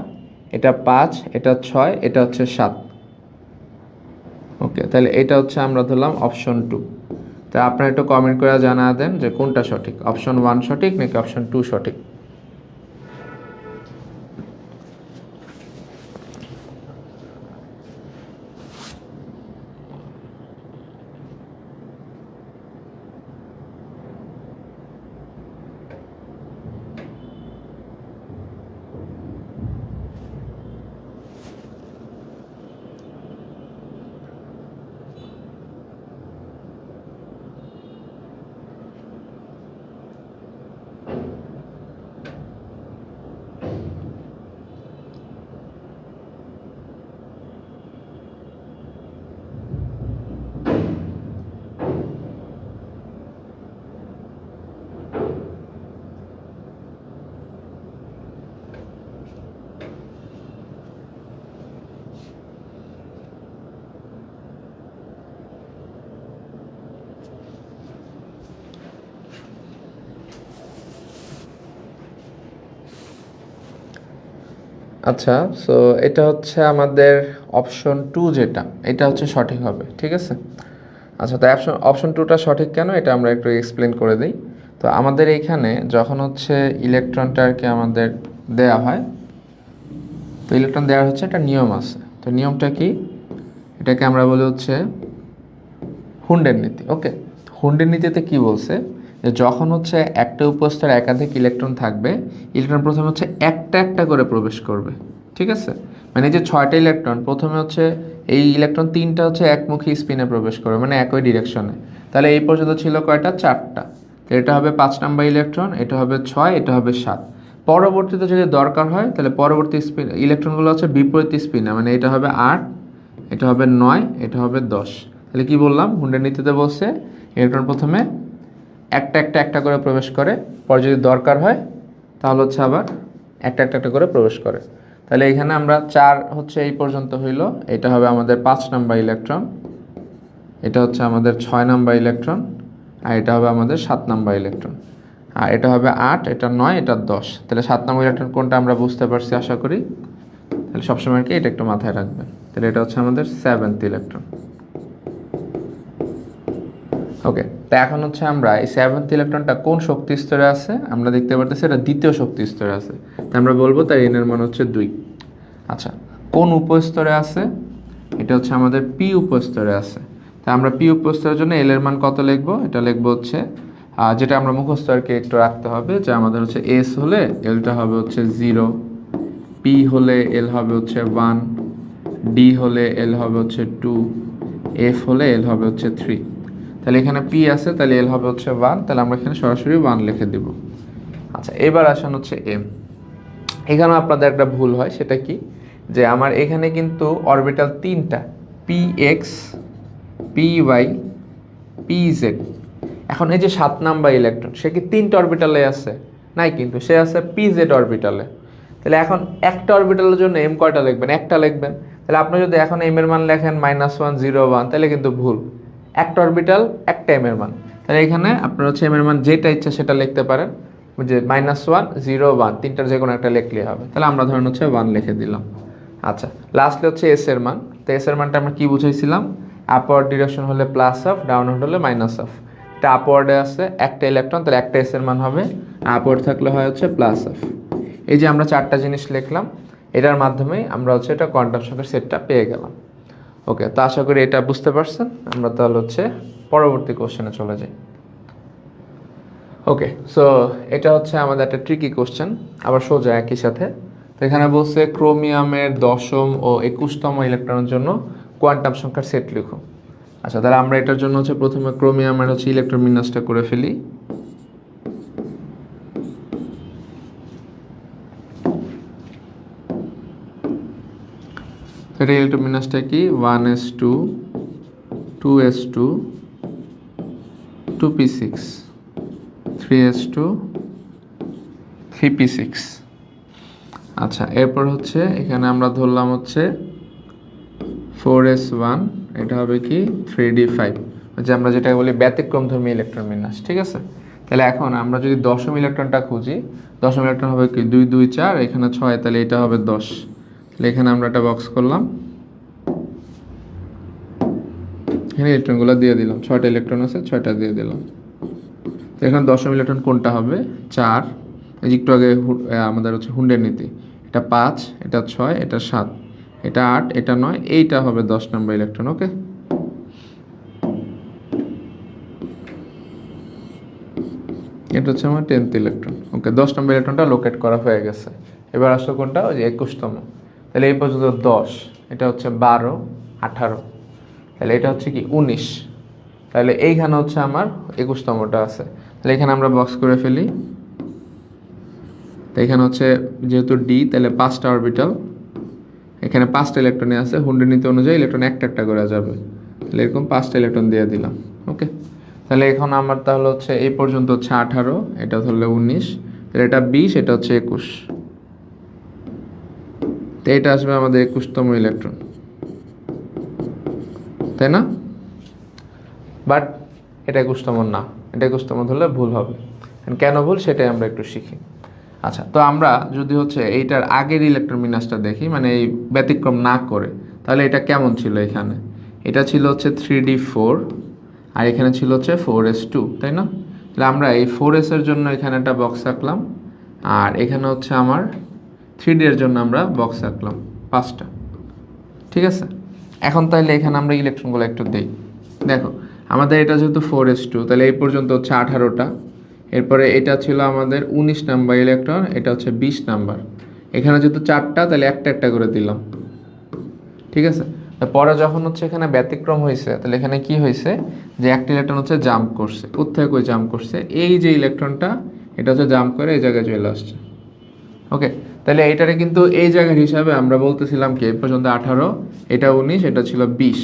এটা 5, এটা 6, এটা হচ্ছে 7। ওকে, তাহলে এটা হচ্ছে আমরা ধরলাম অপশন 2। তা আপনারা একটু কমেন্ট করে জানা দেন যে কোনটা সঠিক, অপশন 1 সঠিক নাকি অপশন 2 সঠিক। আচ্ছা, সো এটা হচ্ছে আমাদের অপশন 2, যেটা এটা হচ্ছে সঠিক হবে, ঠিক আছে। আচ্ছা, তো অপশন 2টা সঠিক কেন এটা আমরা একটু এক্সপ্লেন করে দিই। তো আমাদের এইখানে যখন হচ্ছে ইলেকট্রনটা আর কি আমাদের দেয়া হয়, তো ইলেকট্রন দেওয়ার হচ্ছে একটা নিয়ম আছে। তো নিয়মটা কি, এটাকে আমরা বলি হচ্ছে হুন্ডের নীতি। ওকে, হুন্ডের নীতিতে কি বলছে যে যখন হচ্ছে একটা উপস্তরে একাধিক ইলেকট্রন থাকবে, ইলেকট্রন প্রথমে হচ্ছে একটা একটা করে প্রবেশ করবে, ঠিক আছে। মানে যে 6টা ইলেকট্রন প্রথমে হচ্ছে এই ইলেকট্রন 3টা হচ্ছে একমুখী স্পিনে প্রবেশ করবে, মানে একই ডিরেকশনে। তাহলে এই পর্যন্ত ছিল কয়টা, 4টা। তো এটা হবে 5 নাম্বার ইলেকট্রন, এটা হবে 6, এটা হবে 7। পরবর্তীতে যদি দরকার হয় তাহলে পরবর্তী স্পিন ইলেকট্রনগুলো হচ্ছে বিপরীত স্পিনে, মানে এটা হবে 8, এটা হবে 9, এটা হবে 10। তাহলে কি বললাম, হুন্ডের নীতিতে বলছে ইলেকট্রন প্রথমে একটা একটা একটা করে প্রবেশ করে, পরে যদি দরকার হয় তাহলে হচ্ছে আবার একটা একটা একটা করে প্রবেশ করে। তাহলে এখানে আমরা 4 হচ্ছে এই পর্যন্ত হইল, এটা হবে আমাদের 5 নাম্বার ইলেকট্রন, এটা হচ্ছে আমাদের 6 নাম্বার ইলেকট্রন, আর এটা হবে আমাদের 7 নাম্বার ইলেকট্রন, আর এটা হবে 8, এটা 9, এটা 10। তাহলে 7 নাম্বার ইলেকট্রন কোনটা আমরা বুঝতে পারছি আশা করি। তাহলে সবসময় আর কি এটা একটু মাথায় রাখবেন। তাহলে এটা হচ্ছে আমাদের 7th ইলেকট্রন। ওকে, তো এখন হচ্ছে আমরা এই 7th ইলেকট্রনটা কোন শক্তি স্তরে আছে আমরা দেখতে পারতেছি, এটা দ্বিতীয় শক্তি স্তরে আছে। তো আমরা বলবো তার এন এর মান হচ্ছে 2। আচ্ছা, কোন উপস্তরে আছে, এটা হচ্ছে আমাদের পি উপস্তরে আছে। তা আমরা পি উপস্তরের জন্য এল এর মান কত লিখবো, এটা লিখবো হচ্ছে যেটা আমরা মুখস্থ আর কি একটু রাখতে হবে, যে আমাদের হচ্ছে এস হলে এলটা হবে হচ্ছে 0, পি হলে এল হবে হচ্ছে 1, ডি হলে এল হবে হচ্ছে 2, এফ হলে এল হবে হচ্ছে 3। তাহলে এখানে পি আছে, তাহলে এল হবে হচ্ছে 1, তাহলে আমরা এখানে সরাসরি 1 লিখে দিব। আচ্ছা, এবার আসেন হচ্ছে এম। এখানেও আপনাদের একটা ভুল হয়, সেটা কি, যে আমার এখানে কিন্তু অরবিটাল 3টা, P X, P Y, P Z. এখন এই যে 7 নাম্বার ইলেকট্রন, সে কি 3টা অরবিটালে আছে? নাই, কিন্তু সে আছে পি জেড অরবিটালে। তাহলে এখন একটা অরবিটালের জন্য এম কয়টা লিখবেন, একটা লিখবেন। তাহলে আপনি যদি এখন এম এর মান লেখেন -1 0 1, তাহলে কিন্তু ভুল। একটা অরবিটাল একটা এম এর মান, তাহলে এখানে আপনার হচ্ছে এম এর মান যেটা ইচ্ছা সেটা লিখতে পারেন, যে -1 0 1 তিনটার যে কোনো একটা লিখলেই হবে। তাহলে আমরা ধরেন হচ্ছে 1 লিখে দিলাম। আচ্ছা, লাস্টলি হচ্ছে এস এর মান। তো এস এর মানটা আমরা কি বুঝাইছিলাম, আপওয়ার্ড ডিরেকশন হলে প্লাস অফ, ডাউনওয়ার্ড হলে মাইনাস অফ। এটা আপওয়ার্ডে আছে একটা ইলেকট্রন, তাহলে একটা এস এর মান হবে, আপওয়ার্ড থাকলে হয় হচ্ছে প্লাস অফ। এই যে আমরা চারটা জিনিস লিখলাম, এটার মাধ্যমেই আমরা হচ্ছে এটা কোয়ান্টাম সংখ্যার সেটটা পেয়ে গেলাম। ওকে, তো আশা করি এটা বুঝতে পারছেন। আমরা তাহলে হচ্ছে পরবর্তী কোশ্চেনে চলে যাই। ওকে, সো এটা হচ্ছে আমাদের একটা ট্রিকি কোশ্চেন, আবার সোজা একই সাথে। তো এখানে বলছে ক্রোমিয়ামের 10ম ও 21তম ইলেকট্রনের জন্য কোয়ান্টাম সংখ্যার সেট লিখো। আচ্ছা, তাহলে আমরা এটার জন্য হচ্ছে প্রথমে ক্রোমিয়ামের হচ্ছে ইলেকট্রন বিন্যাসটা করে ফেলি। এটা ইলেকট্রন বিন্যাসটা কি, 1s2 2s2 2p6 3s2 3p6। আচ্ছা, এরপর হচ্ছে এখানে আমরা ধরলাম হচ্ছে 4s1, এটা হবে কি 3d5, যে আমরা যেটা বলি ব্যতিক্রমধর্মী ইলেকট্রন বিন্যাস। ঠিক আছে, তাহলে এখন আমরা যদি 10ম ইলেকট্রনটা খুঁজি, 10ম ইলেকট্রন হবে কি 2 2 4, এখানে 6, তাহলে এটা হবে 10। তাহলে এখানে আমরা একটা বক্স করলাম, এখানে ইলেকট্রনগুলো দিয়ে দিলাম, 6টা ইলেকট্রন আছে 6টা দিয়ে দিলাম। তো এখানে 10ম ইলেকট্রন কোনটা হবে, 4, একটু আগে আমাদের হচ্ছে হুন্ডের নীতি, এটা 5, এটা 6, এটা 7, এটা 8, এটা 9, এইটা হবে 10 নম্বর ইলেকট্রন। ওকে, এটা হচ্ছে আমার 10th ইলেকট্রন। ওকে, 10 নম্বর ইলেকট্রনটা লোকেট করা হয়ে গেছে। এবার আসলো কোনটা, ওই যে 21তম। তাহলে এই পর্যন্ত 10, এটা হচ্ছে 12 18, তাহলে এটা হচ্ছে কি 19। তাহলে এইখানে হচ্ছে আমার 21তমটা আছে, তাহলে এখানে আমরা বক্স করে ফেলি। তো এখানে হচ্ছে যেহেতু ডি, তাহলে 5টা অরবিটাল, এখানে 5টা ইলেকট্রনই আছে, হুন্ডের নীতি অনুযায়ী ইলেকট্রন একটা একটা করে যাবে, তাহলে এরকম 5টা ইলেকট্রন দিয়ে দিলাম। ওকে, তাহলে এখন আমার তাহলে হচ্ছে এই পর্যন্ত হচ্ছে 18, এটা ধরলে 19, তাহলে এটা 20, এটা হচ্ছে 21, তো এটা আসবে আমাদের 21তম ইলেকট্রন, তাই না? বাট এটা 21তম না, এটা 21তম ধরলে ভুল হবে। কেন ভুল সেটাই আমরা একটু শিখি। আচ্ছা, তো আমরা যদি হচ্ছে এইটার আগের ইলেকট্রন বিন্যাসটা দেখি, মানে এই ব্যতিক্রম না করে, তাহলে এটা কেমন ছিল, এখানে এটা ছিল হচ্ছে 3d4, আর এখানে ছিল হচ্ছে 4s2, তাই না? তাহলে আমরা এই 4s এর জন্য এখানে একটা বক্স রাখলাম, আর এখানে হচ্ছে আমার 3d এর জন্য আমরা বক্স রাখলাম 5টা। ঠিক আছে, এখন তাহলে এখানে আমরা ইলেকট্রনগুলো একটু দিই। দেখো, আমাদের এটা যেহেতু 4s2, তাহলে এই পর্যন্ত হচ্ছে 18টা, এরপরে এটা ছিল আমাদের 19 নাম্বার ইলেকট্রন, এটা হচ্ছে 20 নাম্বার, এখানে যেহেতু 4টা, তাহলে একটা একটা করে দিলাম। ঠিক আছে, পরে যখন হচ্ছে এখানে ব্যতিক্রম হয়েছে, তাহলে এখানে কি হয়েছে, যে একটা ইলেকট্রন হচ্ছে জাম্প করছে, কোথায় কই জাম্প করছে, এই যে ইলেকট্রনটা এটা হচ্ছে জাম্প করে এই জায়গায় চলে আসছে। ওকে, তাহলে এইটারে কিন্তু এই জায়গার হিসাবে আমরা বলতেছিলাম কি, এই পর্যন্ত 18, এটা 19, এটা ছিল 20,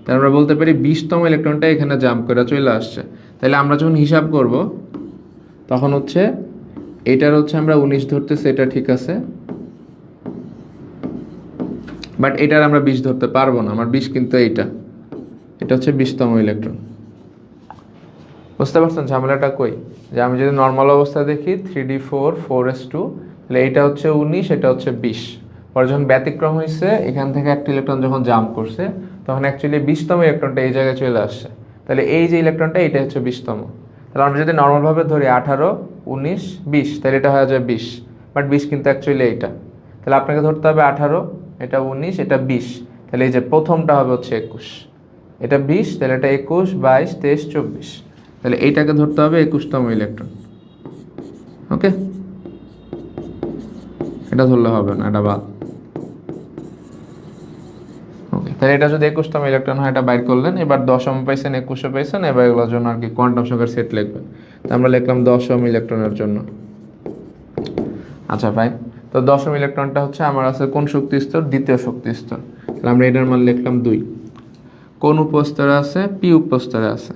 তাহলে আমরা বলতে পারি 20তম ইলেকট্রনটা এখানে জাম্প করে চলে আসছে। তাহলে আমরা যখন হিসাব করব, তখন হচ্ছে এটার হচ্ছে আমরা 19 ধরতেছি, এটা ঠিক আছে, বাট এটার আমরা 20 ধরতে পারবো না, আমার 20 কিন্তু এটা হচ্ছে 20তম ইলেকট্রন। বুঝতে পারছেন ঝামেলাটা কই, যে আমি যদি নর্মাল অবস্থায় দেখি 3d4 4s2, তাহলে এটা হচ্ছে 19, এটা হচ্ছে 20, পরে যখন ব্যতিক্রম হয়েছে, এখান থেকে একটা ইলেকট্রন যখন জাম্প করছে, তখন অ্যাকচুয়ালি 20তম ইলেকট্রনটা এই জায়গায় চলে আসছে। তাহলে এই যে ইলেকট্রনটা, এটা হচ্ছে 20তম। তাহলে আমরা যদি নর্মালভাবে ধরি 18 19 20, তাহলে এটা হয়ে যায় 20, বাট 20 কিন্তু অ্যাকচুয়ালি এইটা। তাহলে আপনাকে ধরতে হবে 18, এটা 19, এটা 20, তাহলে এই যে প্রথমটা হবে হচ্ছে 21, এটা 20, তাহলে এটা 21 22 23 24, তাহলে এইটাকে ধরতে হবে 21তম ইলেকট্রন। ওকে, এটা ধরলে হবে না, এটা বাদ। ওকে, তাহলে এটা যদি 21তম ইলেকট্রন হয়, এটা বাইর করলেন। এবার 10ম পাইছেন, 21 পাইছেন, এবার এগুলোর জন্য আর কি কোয়ান্টাম সংখ্যার সেট লিখবেন। তো আমরা লিখলাম 10ম ইলেকট্রনের জন্য। আচ্ছা ভাই, তো 10ম ইলেকট্রনটা হচ্ছে আমার আছে কোন শক্তি স্তর, দ্বিতীয় শক্তি স্তর, তাহলে আমরা এটার মান লিখলাম 2। কোন উপস্তরে আছে, পি উপস্তরে আছে,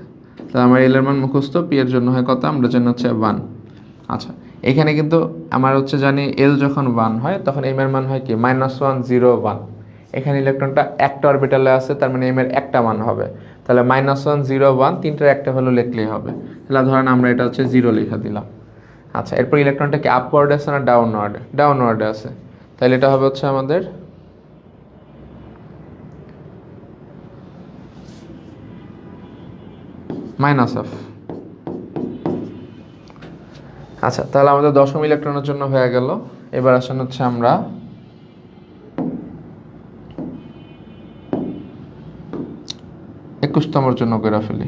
তা আমার এল এর মান মুখস্থ, পি এর জন্য হয় কত, আমরা জানি হচ্ছে 1। আচ্ছা, এখানে কিন্তু আমার হচ্ছে জানি এল যখন 1 হয়, তখন এম এর মান হয় কি -1 0 1, এখানে ইলেকট্রনটা একটা অরবিটালে আছে, তার মানে এম এর একটা মান হবে। তাহলে -1 0 1 তিনটার একটা ভ্যালু লিখলেই হবে। তাহলে ধরেন আমরা এটা হচ্ছে 0 লিখে দিলাম। আচ্ছা, এরপর ইলেকট্রনটা কি আপওয়ার্ডে আছে না ডাউনওয়ার্ডে? ডাউনওয়ার্ডে আছে। তাহলে এটা হবে হচ্ছে আমাদের -1। আচ্ছা, তাহলে আমাদের দশম ইলেকট্রনের জন্য হয়ে গেল। এবার আসেন হচ্ছে আমরা 21তমের জন্য করে ফেলি।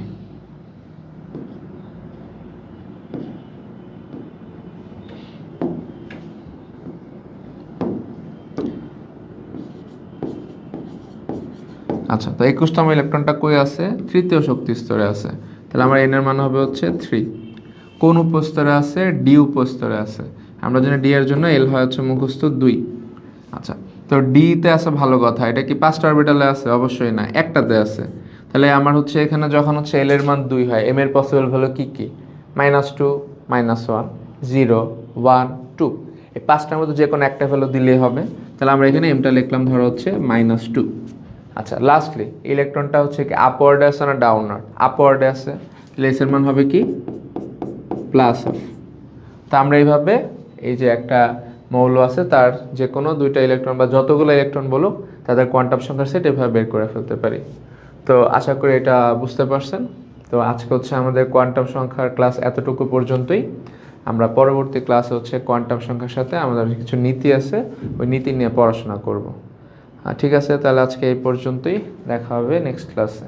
আচ্ছা, তো 21তম ইলেকট্রনটা কই আছে? তৃতীয় শক্তি স্তরে আছে। তাহলে আমার এন এর মান হবে হচ্ছে 3। কোন উপস্তরে আছে? ডি উপস্তরে আছে। আমরা জানি ডি এর জন্য এল হয় হচ্ছে মুখস্থ 2। আচ্ছা, তো ডি তে আছে, ভালো কথা। এটা কি 5টা অরবিটালে আছে? অবশ্যই না, একটাতে আছে। তাহলে আমার হচ্ছে এখানে যখন হচ্ছে এল এর মান 2 হয়, এম এর পসিবল ভ্যালু কি কি? -2, -1, 0, 1, 2। এই 5টার মধ্যে যে কোনো একটা ভ্যালু দিলেই হবে। তাহলে আমরা এখানে এমটা লিখলাম ধরো হচ্ছে -2। আচ্ছা, লাস্টলি ইলেকট্রনটা হচ্ছে কি আপওয়ার্ডে আছে না ডাউনওয়ার্ড? আপওয়ার্ডে আছে। তাহলে এস এর মান হবে কি +1। তা আমরা এইভাবে এই যে একটা মৌল আছে তার যে কোনো দুইটা ইলেকট্রন বা যতগুলো ইলেকট্রন বলুক তাদের কোয়ান্টাম সংখ্যার সেট এভাবে বের করে ফেলতে পারি। তো আশা করি এটা বুঝতে পারছেন। তো আজকে হচ্ছে আমাদের কোয়ান্টাম সংখ্যার ক্লাস এতটুকু পর্যন্তই। আমরা পরবর্তী ক্লাসে হচ্ছে কোয়ান্টাম সংখ্যার সাথে আমাদের কিছু নীতি আছে, ওই নীতি নিয়ে পড়াশোনা করব। ঠিক আছে, তাহলে আজকে এই পর্যন্তই। দেখা হবে নেক্সট ক্লাসে।